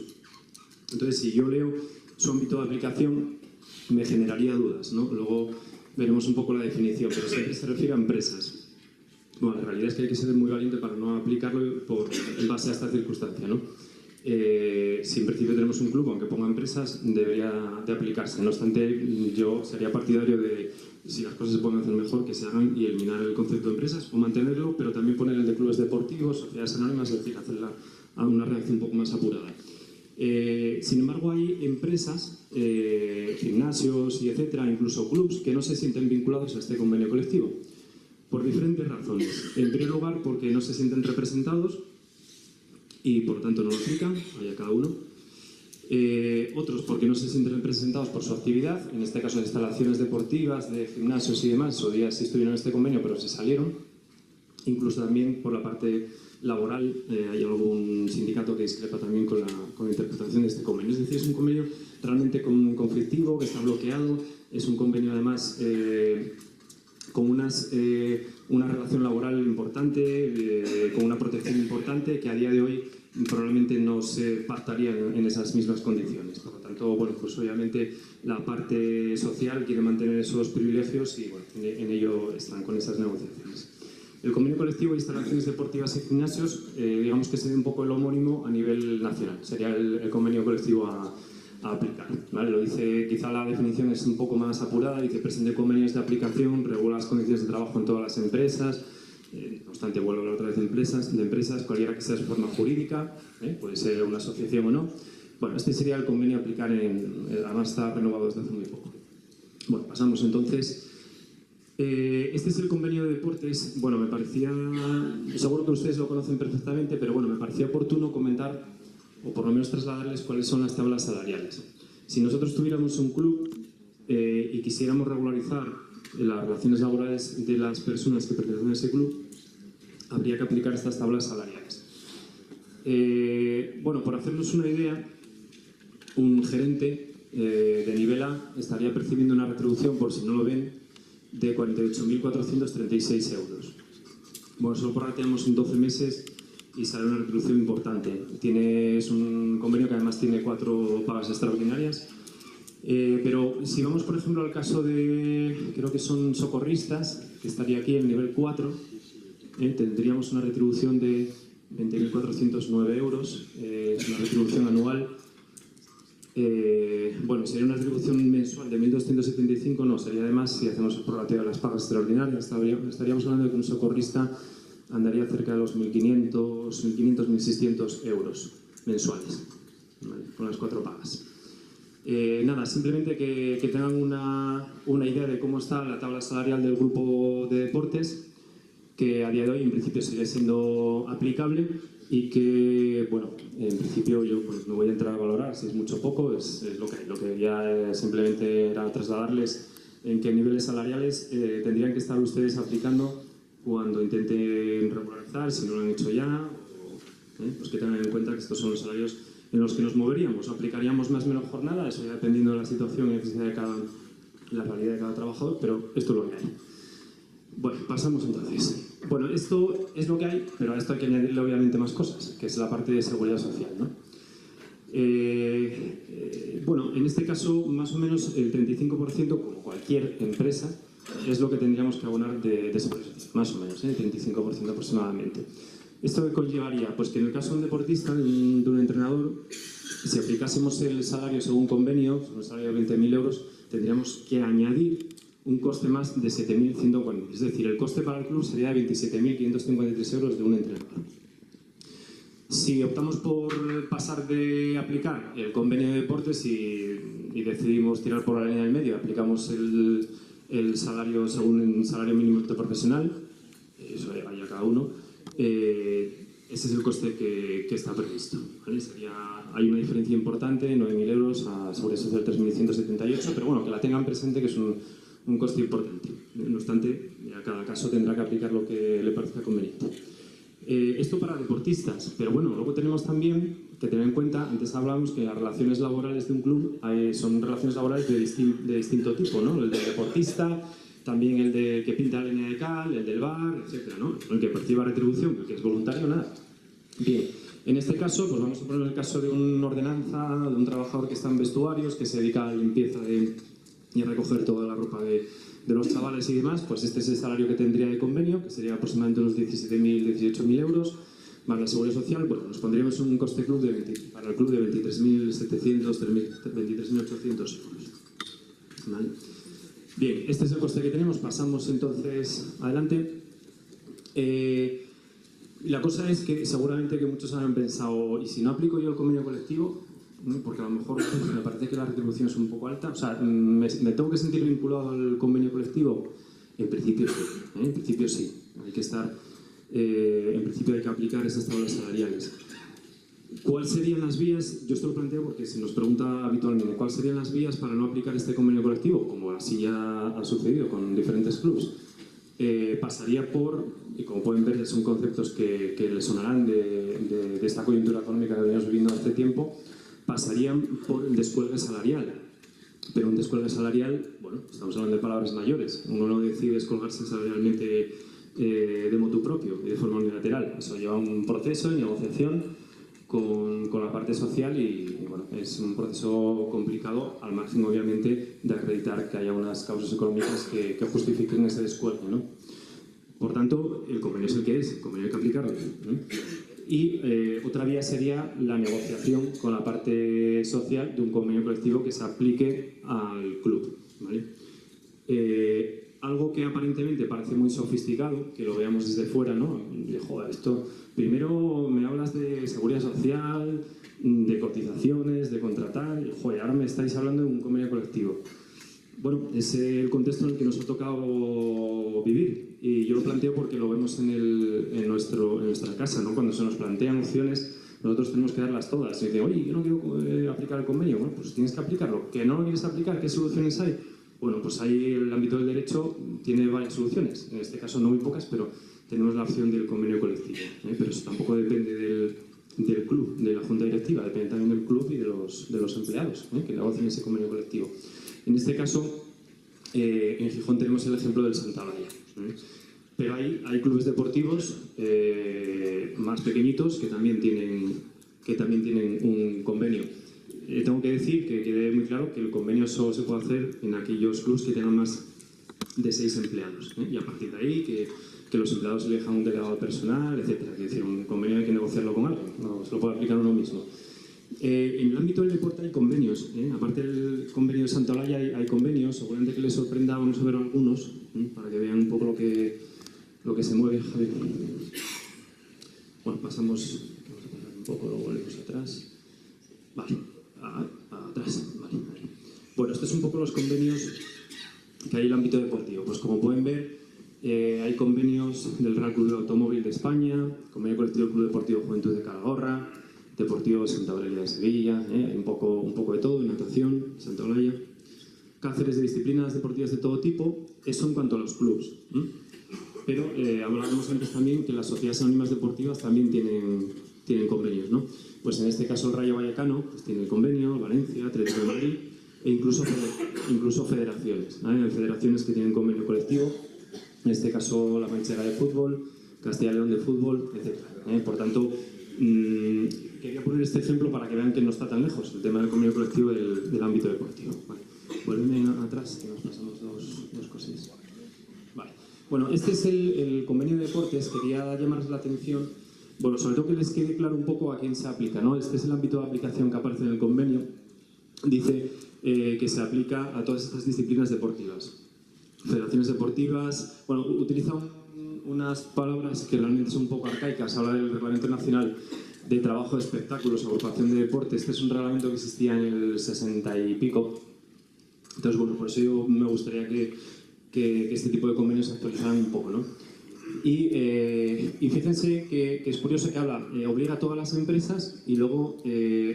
Entonces, si yo leo su ámbito de aplicación, me generaría dudas, ¿no? Luego veremos un poco la definición, pero siempre se refiere a empresas. Bueno, la realidad es que hay que ser muy valiente para no aplicarlo en base a esta circunstancia, ¿no? Si en principio tenemos un club, aunque ponga empresas, debería de aplicarse. No obstante, yo sería partidario de, si las cosas se pueden hacer mejor, que se hagan y eliminar el concepto de empresas o mantenerlo, pero también poner el de clubes deportivos, sociedades anónimas, es decir, hacer una redacción un poco más apurada. Sin embargo, hay empresas, gimnasios y etcétera, incluso clubs, que no se sienten vinculados a este convenio colectivo, por diferentes razones. En primer lugar, porque no se sienten representados y por lo tanto no lo aplican, allá cada uno. Otros porque no se sienten representados por su actividad, en este caso de instalaciones deportivas, de gimnasios y demás, o días sí estuvieron en este convenio pero se salieron. Incluso también por la parte laboral, hay algún sindicato que discrepa también con la interpretación de este convenio. Es decir, es un convenio realmente conflictivo, que está bloqueado, es un convenio además con una relación laboral importante, con una protección importante, que a día de hoy probablemente no se pactaría en esas mismas condiciones. Por lo tanto, bueno, pues obviamente la parte social quiere mantener esos privilegios y bueno, en ello están con esas negociaciones. El convenio colectivo de instalaciones deportivas y gimnasios, digamos que sería un poco el homónimo a nivel nacional, sería el convenio colectivo a aplicar, ¿vale? Lo dice, quizá la definición es un poco más apurada, dice presente convenios de aplicación, regula las condiciones de trabajo en todas las empresas, no obstante vuelvo a hablar otra vez de empresas, cualquiera que sea su forma jurídica, puede ser una asociación o no. Bueno, este sería el convenio a aplicar, además está renovado desde hace muy poco. Bueno, pasamos entonces. Este es el convenio de deportes. Bueno, me parecía, seguro que ustedes lo conocen perfectamente, pero bueno, me parecía oportuno comentar, o por lo menos trasladarles cuáles son las tablas salariales. Si nosotros tuviéramos un club y quisiéramos regularizar las relaciones laborales de las personas que pertenecen a ese club, habría que aplicar estas tablas salariales. Bueno, por hacernos una idea, un gerente de nivel A estaría percibiendo una retribución, por si no lo ven, de 48.436 euros. Bueno, solo prorrateamos en 12 meses y sale una retribución importante. Es un convenio que además tiene 4 pagas extraordinarias. Pero si vamos, por ejemplo, al caso de, creo que son socorristas, que estaría aquí en nivel 4, tendríamos una retribución de 20.409 euros, una retribución anual. Bueno, sería una retribución mensual de 1.275, no, sería además, si hacemos el prorrateo de las pagas extraordinarias, estaríamos hablando de que un socorrista andaría cerca de los 1.500, 1.600 euros mensuales, ¿vale? Con las 4 pagas. Nada, simplemente que tengan una idea de cómo está la tabla salarial del grupo de deportes, que a día de hoy en principio sigue siendo aplicable y que, bueno, en principio yo pues, no voy a entrar a valorar si es mucho o poco, es lo que hay. Lo que quería simplemente era trasladarles en qué niveles salariales tendrían que estar ustedes aplicando cuando intenten regularizar, si no lo han hecho ya, pues que tengan en cuenta que estos son los salarios en los que nos moveríamos. Aplicaríamos más o menos jornada, eso ya dependiendo de la situación y necesidad de la realidad de cada trabajador, pero esto es lo que hay. Bueno, pasamos entonces. Bueno, esto es lo que hay, pero a esto hay que añadirle obviamente más cosas, que es la parte de seguridad social, ¿no? Bueno, en este caso, más o menos el 35%, como cualquier empresa, es lo que tendríamos que abonar de seguridad social, más o menos, el 35% aproximadamente. ¿Esto qué conllevaría? Pues que en el caso de un deportista, de un entrenador, si aplicásemos el salario según convenio, un salario de 20.000 euros, tendríamos que añadir un coste más de 7.140. Es decir, el coste para el club sería de 27.553 euros de un entrenador. Si optamos por pasar de aplicar el convenio de deportes y decidimos tirar por la línea del medio, aplicamos el salario según el salario mínimo interprofesional, eso vaya cada uno, ese es el coste que está previsto, ¿vale? Hay una diferencia importante, 9.000 euros a Seguridad Social 3.178, pero bueno, que la tengan presente que es un coste importante. No obstante, a cada caso tendrá que aplicar lo que le parezca conveniente. Esto para deportistas, pero bueno, luego tenemos también que tener en cuenta, antes hablábamos que las relaciones laborales de un club son relaciones laborales de distinto tipo, ¿no? El del deportista, también el de que pinta la línea de cal, el del bar, etcétera, ¿no? El que perciba retribución, el que es voluntario, nada. Bien, en este caso, pues vamos a poner el caso de una ordenanza, de un trabajador que está en vestuarios, que se dedica a la limpieza y a recoger toda la ropa de los chavales y demás, pues este es el salario que tendría de convenio, que sería aproximadamente unos 17.000, 18.000 euros, más la seguridad social. Bueno, nos pondríamos un coste club para el club de 23.700, 23.800 euros. ¿Vale? Bien, este es el coste que tenemos, pasamos entonces adelante. La cosa es que seguramente que muchos habrán pensado, ¿y si no aplico yo el convenio colectivo? Porque a lo mejor me parece que la retribución es un poco alta. O sea, ¿me tengo que sentir vinculado al convenio colectivo? En principio sí. En principio sí. Hay que estar, en principio hay que aplicar esas tablas salariales. ¿Cuáles serían las vías? Yo esto lo planteo porque se nos pregunta habitualmente, ¿cuáles serían las vías para no aplicar este convenio colectivo? Como así ya ha sucedido con diferentes clubes. Pasaría por, y como pueden ver son conceptos que les sonarán de esta coyuntura económica que venimos viviendo hace tiempo, pasarían por el descuelgue salarial. Pero un descuelgue salarial, bueno, estamos hablando de palabras mayores. Uno no decide descolgarse salarialmente de motu propio y de forma unilateral. Eso lleva un proceso de negociación con la parte social y bueno, es un proceso complicado, al margen obviamente de acreditar que haya unas causas económicas que justifiquen ese descuelgue, ¿no? Por tanto, el convenio es el que es, el convenio hay que aplicarlo, ¿no? Y otra vía sería la negociación con la parte social de un convenio colectivo que se aplique al club, ¿vale? Algo que aparentemente parece muy sofisticado, que lo veamos desde fuera, ¿no? Y, joder, esto, primero me hablas de seguridad social, de cotizaciones, de contratar, y joder, ahora me estáis hablando de un convenio colectivo. Bueno, es el contexto en el que nos ha tocado vivir y yo lo planteo porque lo vemos en nuestra casa, ¿no? Cuando se nos plantean opciones, nosotros tenemos que darlas todas. Y dice, oye, yo no quiero aplicar el convenio. Bueno, pues tienes que aplicarlo. ¿Que no lo quieres aplicar? ¿Qué soluciones hay? Bueno, pues ahí el ámbito del derecho tiene varias soluciones. En este caso no muy pocas, pero tenemos la opción del convenio colectivo. Pero eso tampoco depende del club, de la junta directiva, depende también del club y de los empleados que negocien ese convenio colectivo. En este caso, en Gijón tenemos el ejemplo del Santa Olalla. Pero hay clubes deportivos más pequeñitos que también tienen un convenio. Tengo que decir que quede muy claro que el convenio solo se puede hacer en aquellos clubes que tengan más de 6 empleados. Y a partir de ahí que los empleados elijan un delegado personal, etc. Es decir, un convenio hay que negociarlo con alguien, no se lo puede aplicar uno mismo. En el ámbito del deporte hay convenios, aparte del convenio de Santa Olalla hay convenios, seguramente que les sorprenda, vamos a ver algunos, para que vean un poco lo que se mueve, Javi. Bueno, pasamos, vamos a pasar un poco, luego volvemos atrás. Vale, atrás, vale. Bueno, estos son un poco los convenios que hay en el ámbito deportivo. Pues como pueden ver, hay convenios del Real Club de Automóvil de España, convenio colectivo del Club Deportivo Juventud de Calahorra, Deportivo Santa Eulalia de Sevilla, hay un poco de todo, natación, Santa Eulalia. Cáceres de disciplinas deportivas de todo tipo, eso en cuanto a los clubs. Pero hablábamos antes también que las sociedades anónimas deportivas también tienen convenios, ¿no? Pues en este caso el Rayo Vallecano pues tiene el convenio, Valencia, Atlético de Madrid e incluso federaciones. Hay federaciones que tienen convenio colectivo, en este caso la Manchega de fútbol, Castilla y León de fútbol, etc. Por tanto, quería poner este ejemplo para que vean que no está tan lejos el tema del convenio colectivo del ámbito deportivo. Vale. Vuelven atrás, que nos pasamos dos cosillas. Vale. Bueno, este es el convenio de deportes. Quería llamarles la atención, bueno, sobre todo que les quede claro un poco a quién se aplica, ¿no? Este es el ámbito de aplicación que aparece en el convenio. Dice que se aplica a todas estas disciplinas deportivas. Federaciones deportivas, bueno, utiliza unas palabras que realmente son un poco arcaicas. Habla del Reglamento Nacional de Trabajo de Espectáculos, Agrupación de Deporte. Este es un reglamento que existía en el 60 y pico. Entonces, bueno, por eso yo me gustaría que este tipo de convenios se actualizaran un poco, ¿no? Y fíjense que es curioso que habla, obliga a todas las empresas y luego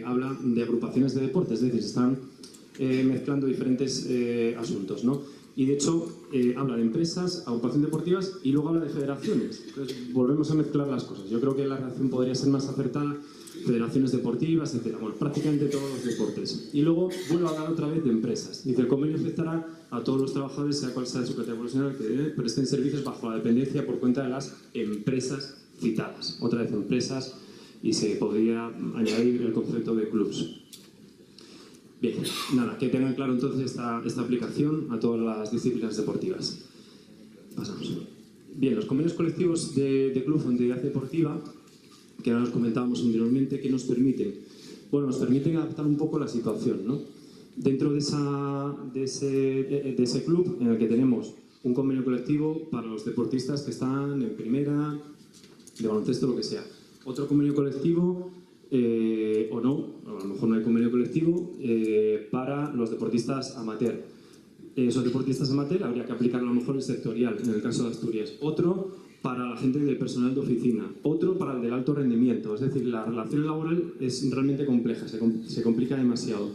habla de agrupaciones de deporte, es decir, se están mezclando diferentes asuntos, ¿no? Y de hecho habla de empresas, agrupaciones deportivas y luego habla de federaciones. Entonces volvemos a mezclar las cosas. Yo creo que la redacción podría ser más acertada, federaciones deportivas, etc. Bueno, prácticamente todos los deportes. Y luego vuelvo a hablar otra vez de empresas. Dice, el convenio afectará a todos los trabajadores, sea cual sea su categoría profesional, que presten servicios bajo la dependencia por cuenta de las empresas citadas. Otra vez empresas, y se podría añadir el concepto de clubs. Bien, nada, que tengan claro entonces esta aplicación a todas las disciplinas deportivas. Pasamos. Bien, los convenios colectivos de club o entidad deportiva, que ahora nos comentábamos anteriormente, ¿qué nos permiten? Bueno, nos permiten adaptar un poco la situación, ¿no? Dentro de ese club en el que tenemos un convenio colectivo para los deportistas que están en primera, de baloncesto, lo que sea. Otro convenio colectivo, o no, a lo mejor no hay convenio colectivo, para los deportistas amateur. Esos deportistas amateur habría que aplicar a lo mejor el sectorial, en el caso de Asturias. Otro para la gente del personal de oficina, otro para el del alto rendimiento. Es decir, la relación laboral es realmente compleja, se complica demasiado.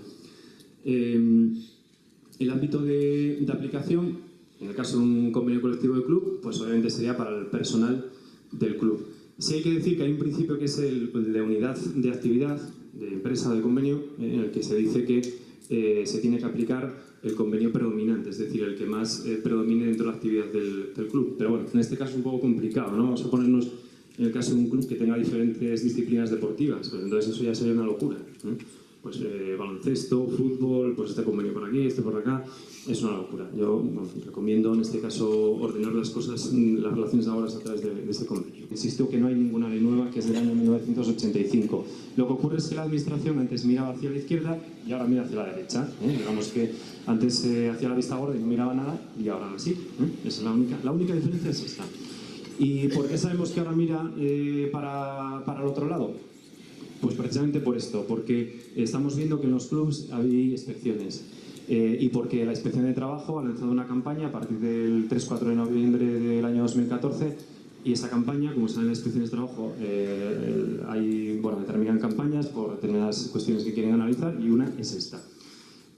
El ámbito de aplicación, en el caso de un convenio colectivo de club, pues obviamente sería para el personal del club. Sí hay que decir que hay un principio que es el de unidad de actividad, de empresa, de convenio, en el que se dice que se tiene que aplicar el convenio predominante, es decir, el que más predomine dentro de la actividad del club. Pero bueno, en este caso es un poco complicado, ¿no? Vamos a ponernos en el caso de un club que tenga diferentes disciplinas deportivas, pues entonces eso ya sería una locura, ¿eh? Pues baloncesto, fútbol, pues este convenio por aquí, este por acá, es una locura. Yo recomiendo en este caso ordenar las cosas, las relaciones laborales a través de este convenio. Insisto que no hay ninguna ley nueva, que es del año 1985. Lo que ocurre es que la administración antes miraba hacia la izquierda y ahora mira hacia la derecha, ¿eh? Digamos que antes hacía la vista gorda y no miraba nada y ahora sí, ¿eh? Esa es la única diferencia es esta. ¿Y por qué sabemos que ahora mira para el otro lado? Pues precisamente por esto, porque estamos viendo que en los clubs hay inspecciones y porque la Inspección de Trabajo ha lanzado una campaña a partir del 3-4 de noviembre del año 2014 y esa campaña, como saben, las Inspecciones de Trabajo determinan campañas por determinadas cuestiones que quieren analizar y una es esta.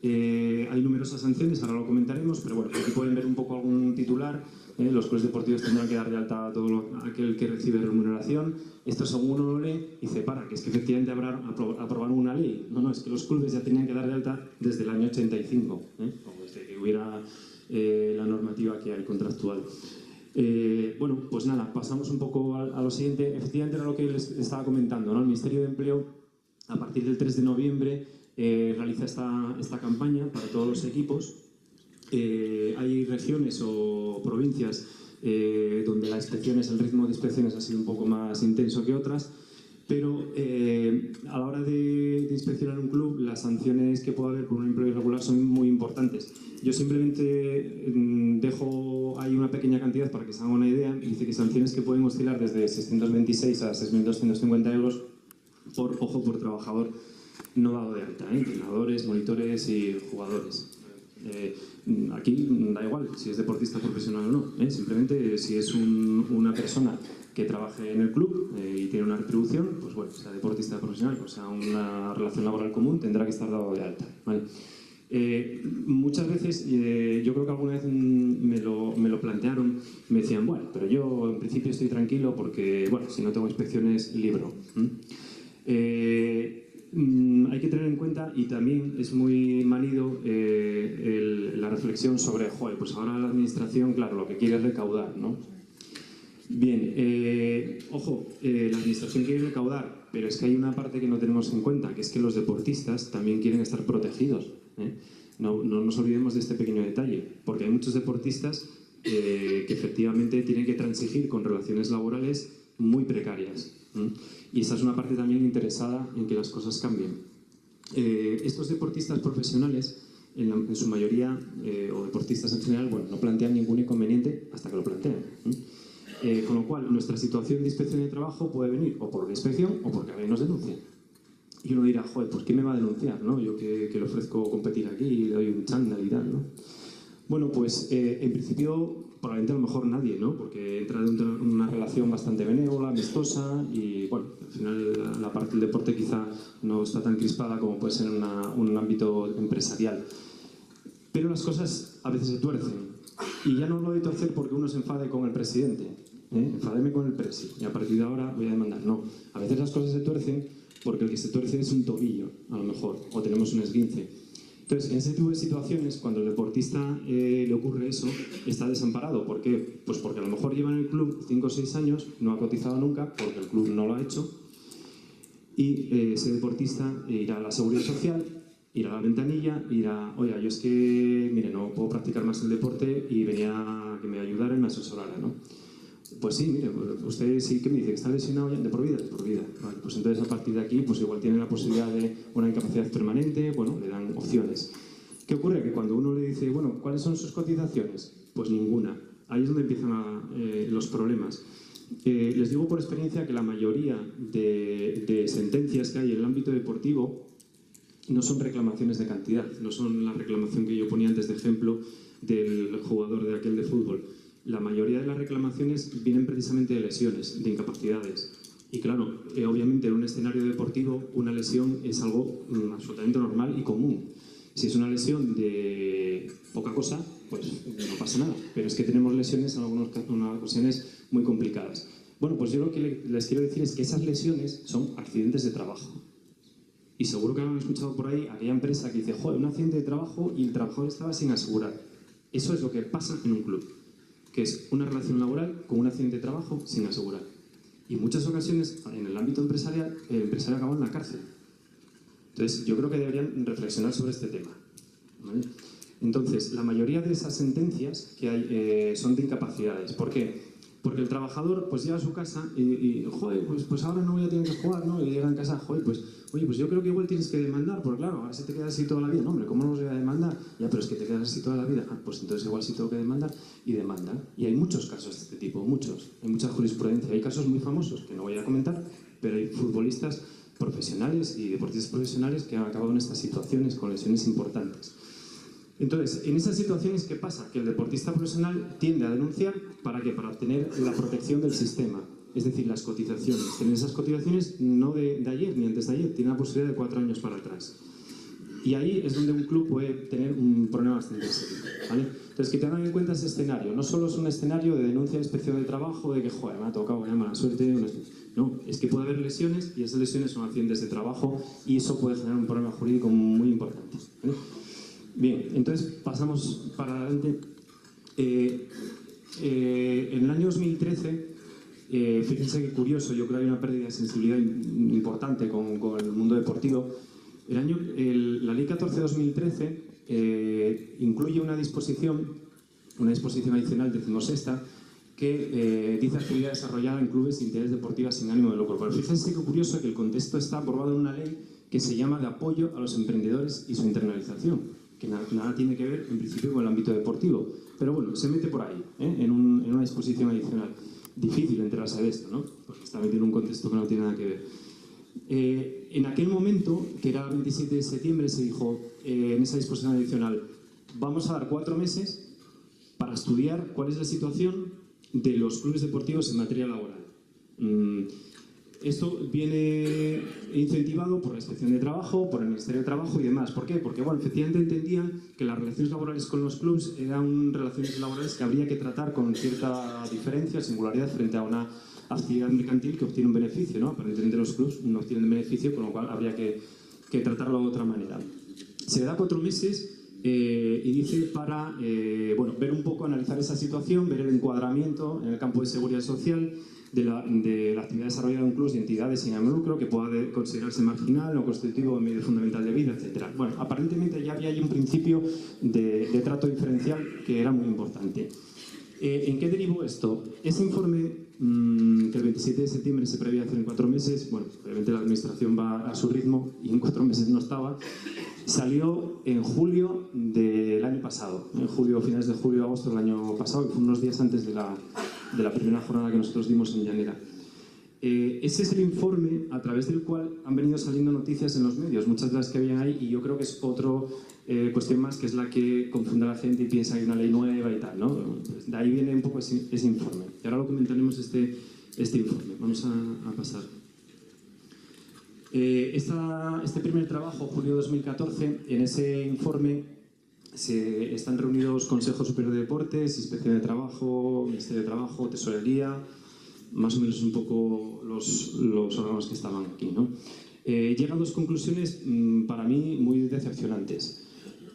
Hay numerosas sanciones, ahora lo comentaremos, pero bueno, aquí pueden ver un poco algún titular. Los clubes deportivos tendrán que dar de alta a todo aquel que recibe remuneración. Esto según uno lo lee y se para, que es que efectivamente aprobaron una ley. No, es que los clubes ya tenían que dar de alta desde el año 85, o desde que hubiera la normativa que hay contractual. Bueno, pues nada, pasamos un poco a lo siguiente. Efectivamente era lo que les estaba comentando, ¿no? El Ministerio de Empleo, a partir del 3 de noviembre, realiza esta campaña para todos los equipos. Hay regiones o provincias donde el ritmo de inspecciones ha sido un poco más intenso que otras. Pero a la hora de inspeccionar un club, las sanciones que pueda haber por un empleo irregular son muy importantes. Yo simplemente dejo ahí una pequeña cantidad para que se haga una idea. Dice que sanciones que pueden oscilar desde 626 a 6.250 euros por trabajador no dado de alta, entrenadores, monitores y jugadores. Aquí da igual si es deportista profesional o no, simplemente si es una persona que trabaje en el club y tiene una retribución, pues bueno, sea deportista profesional o sea una relación laboral común, tendrá que estar dado de alta, ¿vale? Muchas veces, yo creo que alguna vez me lo plantearon, me decían, bueno, pero yo en principio estoy tranquilo porque, bueno, si no tengo inspecciones, libro. Hay que tener en cuenta, y también es muy manido la reflexión sobre, joder, pues ahora la administración, claro, lo que quiere es recaudar, ¿no? Bien, ojo, la administración quiere recaudar, pero es que hay una parte que no tenemos en cuenta, que es que los deportistas también quieren estar protegidos, ¿eh? No nos olvidemos de este pequeño detalle, porque hay muchos deportistas que efectivamente tienen que transigir con relaciones laborales muy precarias, ¿eh? Y esa es una parte también interesada en que las cosas cambien. Estos deportistas profesionales, en su mayoría, o deportistas en general, bueno, no plantean ningún inconveniente hasta que lo plantean, ¿eh? Con lo cual, nuestra situación de inspección de trabajo puede venir o por la inspección o porque alguien nos denuncia. Y uno dirá, joder, ¿por qué me va a denunciar, no? Yo que le ofrezco competir aquí y le doy un chándal y tal, ¿no? Bueno, pues en principio, probablemente a lo mejor nadie, ¿no? Porque entra dentro de una relación bastante benévola, amistosa y, bueno, al final la parte del deporte quizá no está tan crispada como puede ser en un ámbito empresarial. Pero las cosas a veces se tuercen. Y ya no lo de torcer porque uno se enfade con el presidente, enfádeme con el presi y a partir de ahora voy a demandar. No, a veces las cosas se tuercen porque el que se tuerce es un tobillo, a lo mejor, o tenemos un esguince. Entonces, en ese tipo de situaciones, cuando al deportista le ocurre eso, está desamparado. ¿Por qué? Pues porque a lo mejor lleva en el club 5 o 6 años, no ha cotizado nunca, porque el club no lo ha hecho, y ese deportista irá a la seguridad social, irá a la ventanilla, irá, oiga, yo es que, mire, no puedo practicar más el deporte y venía a que me ayudara y me asesorara, ¿no? Pues sí, mire, usted sí que me dice que está lesionado ya de por vida, Vale, pues entonces a partir de aquí, pues igual tiene la posibilidad de una incapacidad permanente, bueno, le dan opciones. ¿Qué ocurre? Que cuando uno le dice, bueno, ¿cuáles son sus cotizaciones? Pues ninguna. Ahí es donde empiezan los problemas. Les digo por experiencia que la mayoría de sentencias que hay en el ámbito deportivo no son reclamaciones de cantidad, no son la reclamación que yo ponía antes de ejemplo del jugador de aquel de fútbol. La mayoría de las reclamaciones vienen precisamente de lesiones, de incapacidades. Y claro, obviamente en un escenario deportivo una lesión es algo absolutamente normal y común. Si es una lesión de poca cosa, pues no pasa nada. Pero es que tenemos lesiones en algunas ocasiones muy complicadas. Bueno, pues yo lo que les quiero decir es que esas lesiones son accidentes de trabajo. Y seguro que han escuchado por ahí aquella empresa que dice, joder, un accidente de trabajo y el trabajador estaba sin asegurar. Eso es lo que pasa en un club, que es una relación laboral con un accidente de trabajo sin asegurar. Y en muchas ocasiones, en el ámbito empresarial, el empresario acaba en la cárcel. Entonces, yo creo que deberían reflexionar sobre este tema, ¿vale? Entonces, la mayoría de esas sentencias que hay son de incapacidades. ¿Por qué? Porque el trabajador pues llega a su casa y joder, pues ahora no voy a tener que jugar, ¿no? Y llega en casa, joder, pues, oye, pues yo creo que igual tienes que demandar, porque claro, ahora si te quedas así toda la vida, no, hombre, ¿cómo no los voy a demandar? Ya, pero es que te quedas así toda la vida, pues entonces igual sí tengo que demandar, y demandan. Y hay muchos casos de este tipo, muchos, hay mucha jurisprudencia, hay casos muy famosos que no voy a comentar, pero hay futbolistas profesionales y deportistas profesionales que han acabado en estas situaciones con lesiones importantes. Entonces, en esas situaciones, ¿qué pasa? Que el deportista profesional tiende a denunciar, ¿para qué? Para obtener la protección del sistema, es decir, las cotizaciones. Tener esas cotizaciones no de ayer ni antes de ayer, tiene la posibilidad de 4 años para atrás. Y ahí es donde un club puede tener un problema bastante serio, ¿vale? Entonces, que tengan en cuenta ese escenario. No solo es un escenario de denuncia de inspección de trabajo, de que, joder, me ha tocado, vaya mala suerte. No, es que puede haber lesiones y esas lesiones son accidentes de trabajo y eso puede generar un problema jurídico muy importante, ¿vale? Bien, entonces pasamos para adelante. En el año 2013, fíjense qué curioso, yo creo que hay una pérdida de sensibilidad importante con el mundo deportivo. La Ley 14/2013 incluye una disposición adicional, 16ª, que dice actividad desarrollada en clubes y entidades deportivas sin ánimo de lucro. Pero fíjense qué curioso que el contexto está aprobado en una ley que se llama de apoyo a los emprendedores y su internalización, que nada tiene que ver en principio con el ámbito deportivo. Pero bueno, se mete por ahí, en una disposición adicional. Difícil enterarse de esto, ¿no? Porque está metido en un contexto que no tiene nada que ver. En aquel momento, que era el 27 de septiembre, se dijo en esa disposición adicional, vamos a dar 4 meses para estudiar cuál es la situación de los clubes deportivos en materia laboral. Esto viene incentivado por la Inspección de Trabajo, por el Ministerio de Trabajo y demás. ¿Por qué? Porque, bueno, efectivamente entendían que las relaciones laborales con los clubes eran relaciones laborales que habría que tratar con cierta diferencia, singularidad, frente a una actividad mercantil que obtiene un beneficio, ¿no? Aparentemente los clubes no obtienen beneficio, con lo cual habría que tratarlo de otra manera. Se le da 4 meses y dice para bueno, ver un poco, analizar esa situación, ver el encuadramiento en el campo de seguridad social de la actividad desarrollada en clubes y entidades sin ánimo de lucro que pueda considerarse marginal o constitutivo de medio fundamental de vida, etc. Bueno, aparentemente ya había ahí un principio de trato diferencial que era muy importante. ¿En qué derivó esto? Ese informe, que el 27 de septiembre se preveía hacer en 4 meses, bueno, obviamente la administración va a su ritmo y en 4 meses no estaba, salió en julio del año pasado, en julio, finales de julio, agosto del año pasado, que fue unos días antes de la primera jornada que nosotros dimos en Llanera. Ese es el informe a través del cual han venido saliendo noticias en los medios, muchas de las que habían ahí, y yo creo que es otra cuestión más que es la que confunde a la gente y piensa que hay una ley nueva y tal, ¿no? Pues de ahí viene un poco ese informe. Y ahora lo comentaremos este informe. Vamos a pasar. Este primer trabajo, julio de 2014, en ese informe están reunidos Consejo Superior de Deportes, Inspección de Trabajo, Ministerio de Trabajo, Tesorería, más o menos un poco los órganos que estaban aquí, ¿no? Llegan 2 conclusiones para mí muy decepcionantes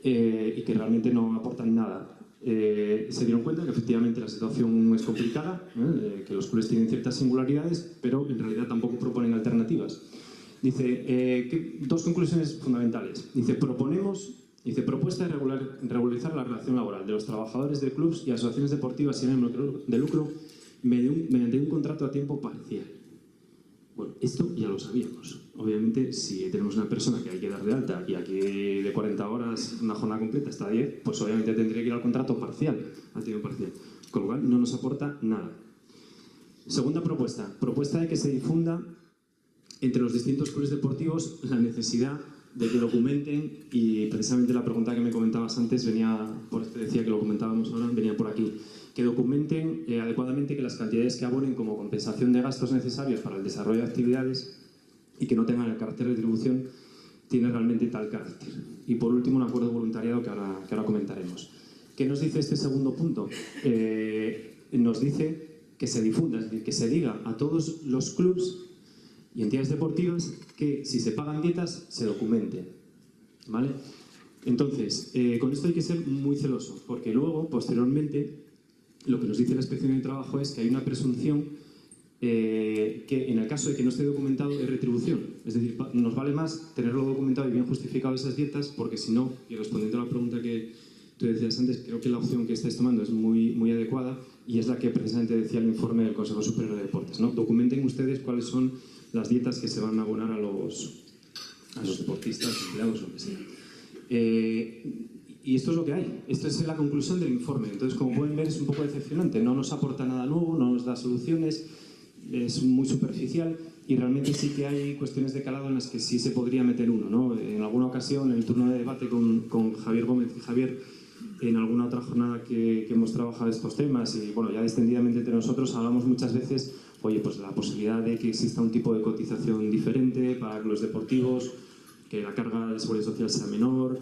y que realmente no aportan nada. Se dieron cuenta que efectivamente la situación es complicada, que los clubes tienen ciertas singularidades, pero en realidad tampoco proponen alternativas. Dice 2 conclusiones fundamentales. Dice, propuesta de regularizar la relación laboral de los trabajadores de clubes y asociaciones deportivas sin ánimo de lucro mediante un contrato a tiempo parcial. Bueno, esto ya lo sabíamos. Obviamente, si tenemos una persona que hay que dar de alta y aquí de 40 horas, una jornada completa está a 10, pues obviamente tendría que ir al contrato parcial, a tiempo parcial. Con lo cual, no nos aporta nada. Segunda propuesta de que se difunda entre los distintos clubes deportivos la necesidad de que documenten, y precisamente la pregunta que me comentabas antes por eso te decía que lo comentábamos ahora, venía por aquí, que documenten adecuadamente que las cantidades que abonen como compensación de gastos necesarios para el desarrollo de actividades y que no tengan el carácter de retribución tiene realmente tal carácter. Y por último, un acuerdo de voluntariado que ahora comentaremos. ¿Qué nos dice este segundo punto? Nos dice que se difunda, es decir, que se diga a todos los clubes y entidades deportivas que si se pagan dietas, se documenten, ¿vale? Entonces, con esto hay que ser muy celoso, porque luego, posteriormente, lo que nos dice la Inspección de Trabajo es que hay una presunción que en el caso de que no esté documentado es retribución. Es decir, nos vale más tenerlo documentado y bien justificado esas dietas, porque si no, y respondiendo a la pregunta que tú decías antes, creo que la opción que estáis tomando es muy, muy adecuada y es la que precisamente decía el informe del Consejo Superior de Deportes, ¿no? Documenten ustedes cuáles son las dietas que se van a abonar a los deportistas, empleados, lo que sea. Y esto es lo que hay. Esto es la conclusión del informe. Entonces, como pueden ver, es un poco decepcionante. No nos aporta nada nuevo, no nos da soluciones, es muy superficial y realmente sí que hay cuestiones de calado en las que sí se podría meter uno, ¿no? En alguna ocasión, en el turno de debate con Javier Gómez y Javier, en alguna otra jornada que hemos trabajado estos temas y bueno, ya distendidamente entre nosotros hablamos muchas veces, oye, pues la posibilidad de que exista un tipo de cotización diferente para los deportivos, que la carga de seguridad social sea menor,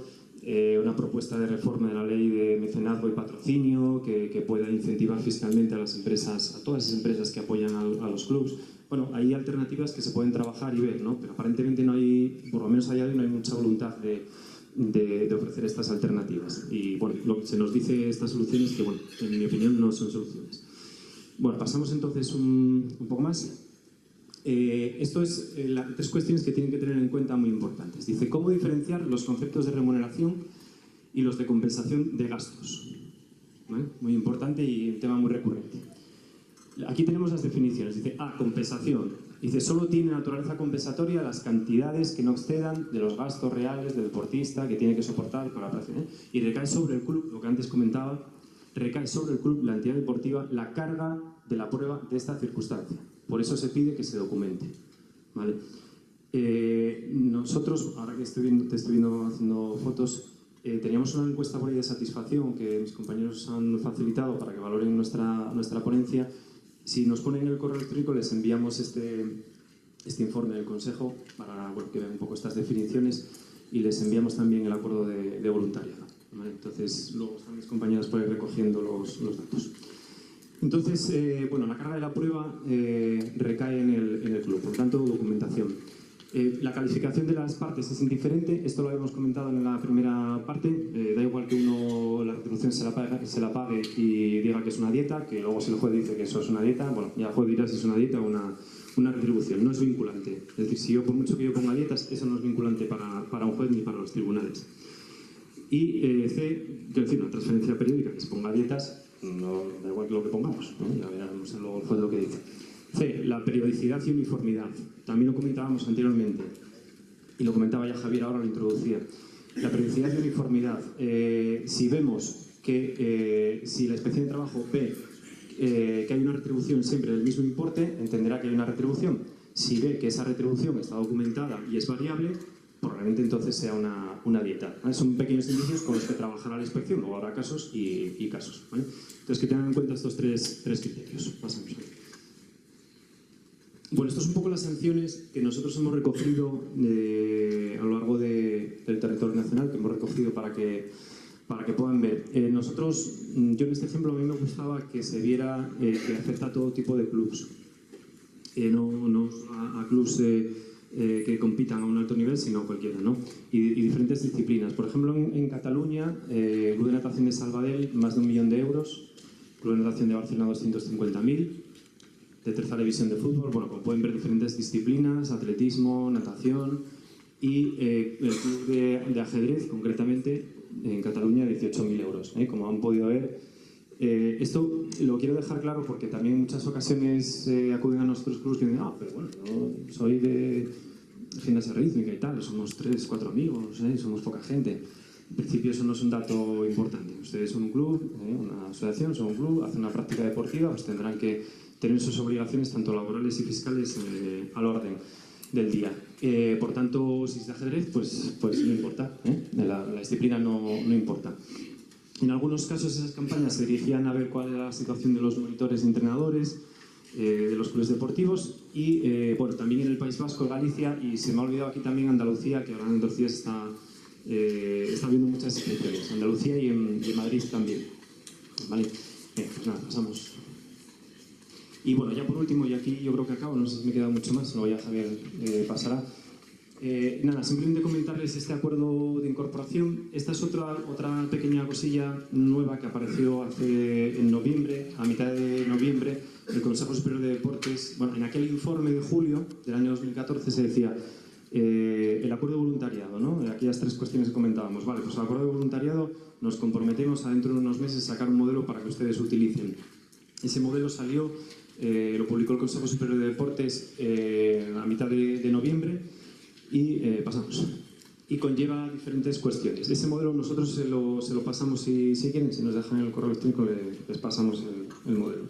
una propuesta de reforma de la ley de mecenazgo y patrocinio que pueda incentivar fiscalmente a las empresas, a todas esas empresas que apoyan a los clubes. Bueno, hay alternativas que se pueden trabajar y ver, ¿no? Pero aparentemente no hay, por lo menos allá no hay mucha voluntad de ofrecer estas alternativas. Y bueno, lo que se nos dice estas soluciones que, bueno, en mi opinión no son soluciones. Bueno, pasamos entonces un poco más. Esto es las 3 cuestiones que tienen que tener en cuenta muy importantes. Dice, ¿cómo diferenciar los conceptos de remuneración y los de compensación de gastos? ¿Vale? Muy importante y un tema muy recurrente. Aquí tenemos las definiciones. Dice compensación. Dice, solo tiene naturaleza compensatoria las cantidades que no excedan de los gastos reales del deportista que tiene que soportar con la operación. Y recae sobre el club, lo que antes comentaba, recae sobre el club, la entidad deportiva, la carga de la prueba de esta circunstancia. Por eso se pide que se documente. ¿Vale? Nosotros, ahora que te estoy viendo haciendo fotos, teníamos una encuesta por ahí de satisfacción que mis compañeros han facilitado para que valoren nuestra ponencia. Si nos ponen el correo electrónico les enviamos este informe del Consejo para que vean un poco estas definiciones y les enviamos también el acuerdo de voluntariado. ¿Vale? Entonces, luego están mis compañeros por ahí recogiendo los datos. Entonces, bueno, la carga de la prueba recae en el club, por tanto, documentación. La calificación de las partes es indiferente, esto lo habíamos comentado en la primera parte, da igual que uno la retribución se la pague y diga que es una dieta, que luego si el juez dice que eso es una dieta, bueno, ya el juez dirá si es una dieta o una retribución, no es vinculante. Es decir, si yo, por mucho que yo ponga dietas, eso no es vinculante para un juez ni para los tribunales. Y C, quiero decir, una transferencia periódica que se ponga dietas, no da igual que lo que pongamos, ¿no? Ya veremos luego el juez lo que dice. C, la periodicidad y uniformidad. También lo comentábamos anteriormente, y lo comentaba ya Javier, ahora lo introducía. La periodicidad y uniformidad. Si vemos que si la Inspección de Trabajo ve que hay una retribución siempre del mismo importe, entenderá que hay una retribución. Si ve que esa retribución está documentada y es variable, probablemente entonces sea una dieta. ¿Vale? Son pequeños indicios con los que trabajará la inspección, luego habrá casos y casos. ¿Vale? Entonces, que tengan en cuenta estos tres criterios. Pasamos ahí. Bueno, estas son un poco las sanciones que nosotros hemos recogido a lo largo del territorio nacional, que hemos recogido para que puedan ver. Yo en este ejemplo a mí me gustaba que se viera que afecta a todo tipo de clubs, no a clubs que compitan a un alto nivel, sino cualquiera, ¿no? Y diferentes disciplinas. Por ejemplo, en Cataluña, el Club de Natación de Sabadell, más de 1 millón de euros, Club de Natación de Barcelona, 250.000, de tercera división de fútbol, bueno, como pueden ver, diferentes disciplinas, atletismo, natación, y el club de ajedrez, concretamente, en Cataluña, 18.000 euros. Como han podido ver, esto lo quiero dejar claro porque también en muchas ocasiones acuden a nuestros clubes y dicen, pero bueno, yo soy de gimnasia rítmica y tal, somos 3, 4 amigos, somos poca gente. En principio eso no es un dato importante. Ustedes son un club, una asociación, son un club, hacen una práctica deportiva, pues tendrán que tener sus obligaciones tanto laborales y fiscales al orden del día. Por tanto, si es de ajedrez, pues no importa, la disciplina no importa. En algunos casos esas campañas se dirigían a ver cuál era la situación de los monitores y entrenadores de los clubes deportivos y bueno, también en el País Vasco, Galicia, y se me ha olvidado aquí también Andalucía, que ahora en Andalucía está habiendo muchas excepciones. Andalucía y en Madrid también. ¿Vale? Pues nada, pasamos. Y bueno, ya por último, y aquí yo creo que acabo, no sé si me queda mucho más, luego ya Javier pasará. Nada, simplemente comentarles este acuerdo de incorporación. Esta es otra pequeña cosilla nueva que apareció en noviembre, a mitad de noviembre, el Consejo Superior de Deportes. Bueno, en aquel informe de julio del año 2014 se decía el acuerdo de voluntariado, ¿no? Aquellas 3 cuestiones que comentábamos. Vale, pues el acuerdo de voluntariado nos comprometemos a dentro de unos meses sacar un modelo para que ustedes utilicen. Ese modelo salió, lo publicó el Consejo Superior de Deportes a mitad de noviembre. Y pasamos. Y conlleva diferentes cuestiones. Ese modelo nosotros se lo pasamos, si quieren, si nos dejan en el correo electrónico, les pasamos el modelo.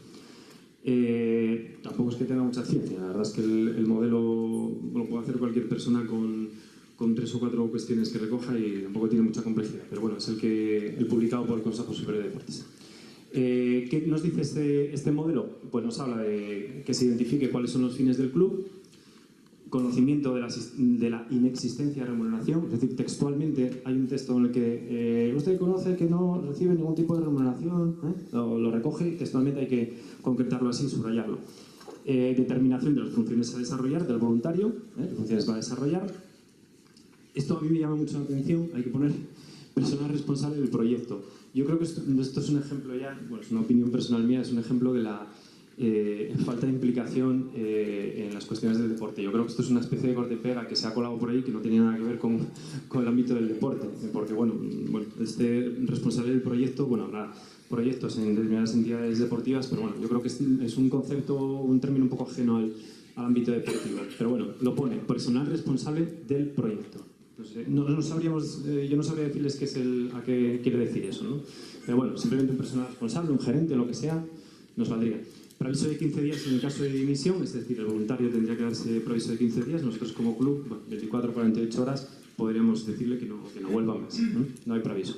Tampoco es que tenga mucha ciencia, la verdad es que el modelo lo puede hacer cualquier persona con 3 o 4 cuestiones que recoja y tampoco tiene mucha complejidad, pero bueno, es el publicado por el Consejo Superior de Deportes. ¿Qué nos dice este modelo? Pues nos habla de que se identifique cuáles son los fines del club, conocimiento de la inexistencia de remuneración, es decir, textualmente hay un texto en el que usted conoce que no recibe ningún tipo de remuneración, lo recoge, textualmente hay que concretarlo así, subrayarlo. Determinación de las funciones a desarrollar del voluntario, qué funciones va a desarrollar. Esto a mí me llama mucho la atención, hay que poner persona responsable del proyecto. Yo creo que esto es un ejemplo ya, bueno, es una opinión personal mía, es un ejemplo de la falta de implicación en las cuestiones del deporte. Yo creo que esto es una especie de corte y pega que se ha colado por ahí, que no tenía nada que ver con el ámbito del deporte, porque bueno, este responsable del proyecto, bueno, habrá proyectos en determinadas entidades deportivas, pero bueno, yo creo que es un concepto, un término un poco ajeno al ámbito deportivo, pero bueno, lo pone personal responsable del proyecto. Entonces, no sabríamos, yo no sabría decirles a qué quiere decir eso, ¿no? Pero bueno, simplemente un personal responsable, un gerente, lo que sea, nos valdría. Preaviso de 15 días en el caso de dimisión, es decir, el voluntario tendría que darse preaviso de 15 días. Nosotros como club, 24 o 48 horas, podríamos decirle que no vuelva más. No hay preaviso.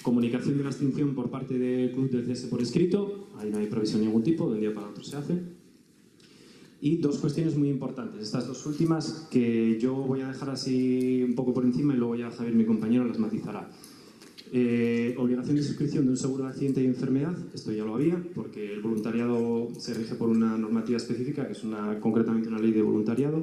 Comunicación de la extinción por parte del club del CS por escrito. Ahí no hay preaviso de ningún tipo, de un día para otro se hace. Y dos cuestiones muy importantes, estas dos últimas, que yo voy a dejar así un poco por encima y luego ya Javier, mi compañero, las matizará. Obligación de suscripción de un seguro de accidente y enfermedad, esto ya lo había, porque el voluntariado se rige por una normativa específica, que es concretamente una ley de voluntariado,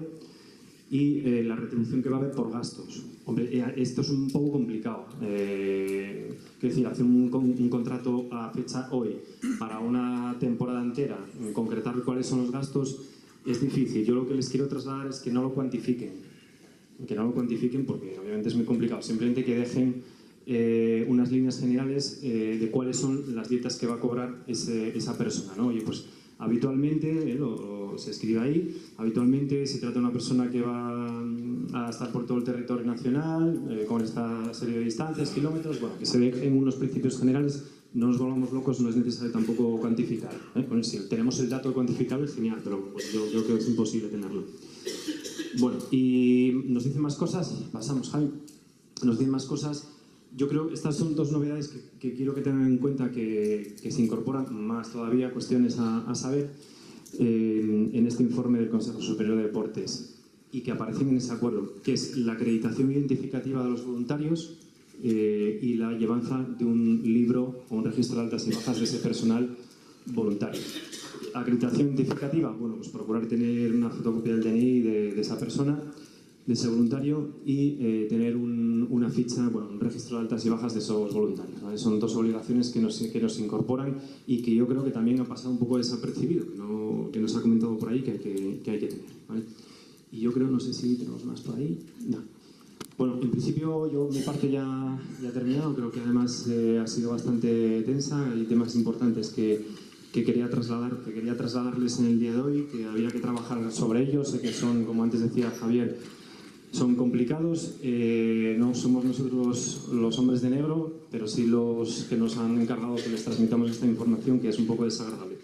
y la retribución que va a haber por gastos. Hombre, esto es un poco complicado. Es decir, hacer un contrato a fecha hoy para una temporada entera, concretar cuáles son los gastos, es difícil. Yo lo que les quiero trasladar es que no lo cuantifiquen. Que no lo cuantifiquen porque obviamente es muy complicado. Simplemente que dejen unas líneas generales de cuáles son las dietas que va a cobrar esa persona, ¿no? Oye, pues habitualmente, se escribe ahí, habitualmente se trata de una persona que va a estar por todo el territorio nacional, con esta serie de distancias, kilómetros, bueno, que se dejen unos principios generales, no nos volvamos locos, no es necesario tampoco cuantificar. Bueno, si tenemos el dato cuantificable, genial, pero pues, yo creo que es imposible tenerlo. Bueno, y nos dicen más cosas, pasamos, Javi, nos dicen más cosas. Yo creo que estas son dos novedades que quiero que tengan en cuenta, que se incorporan más todavía cuestiones a saber en este informe del Consejo Superior de Deportes y que aparecen en ese acuerdo, que es la acreditación identificativa de los voluntarios y la llevanza de un libro o un registro de altas y bajas de ese personal voluntario. Acreditación identificativa, bueno, pues procurar tener una fotocopia del DNI de esa persona, de ese voluntario, y tener una ficha, bueno, un registro de altas y bajas de esos voluntarios, ¿vale? Son dos obligaciones que nos incorporan y que yo creo que también ha pasado un poco desapercibido, que nos ha comentado por ahí que hay que tener, ¿vale? Y yo creo, no sé si tenemos más por ahí. No. Bueno, en principio yo mi parte ya he terminado, creo que además ha sido bastante tensa, hay temas importantes que quería trasladarles en el día de hoy, que había que trabajar sobre ellos, sé que son, como antes decía Javier, son complicados, no somos nosotros los hombres de negro, pero sí los que nos han encargado que les transmitamos esta información, que es un poco desagradable.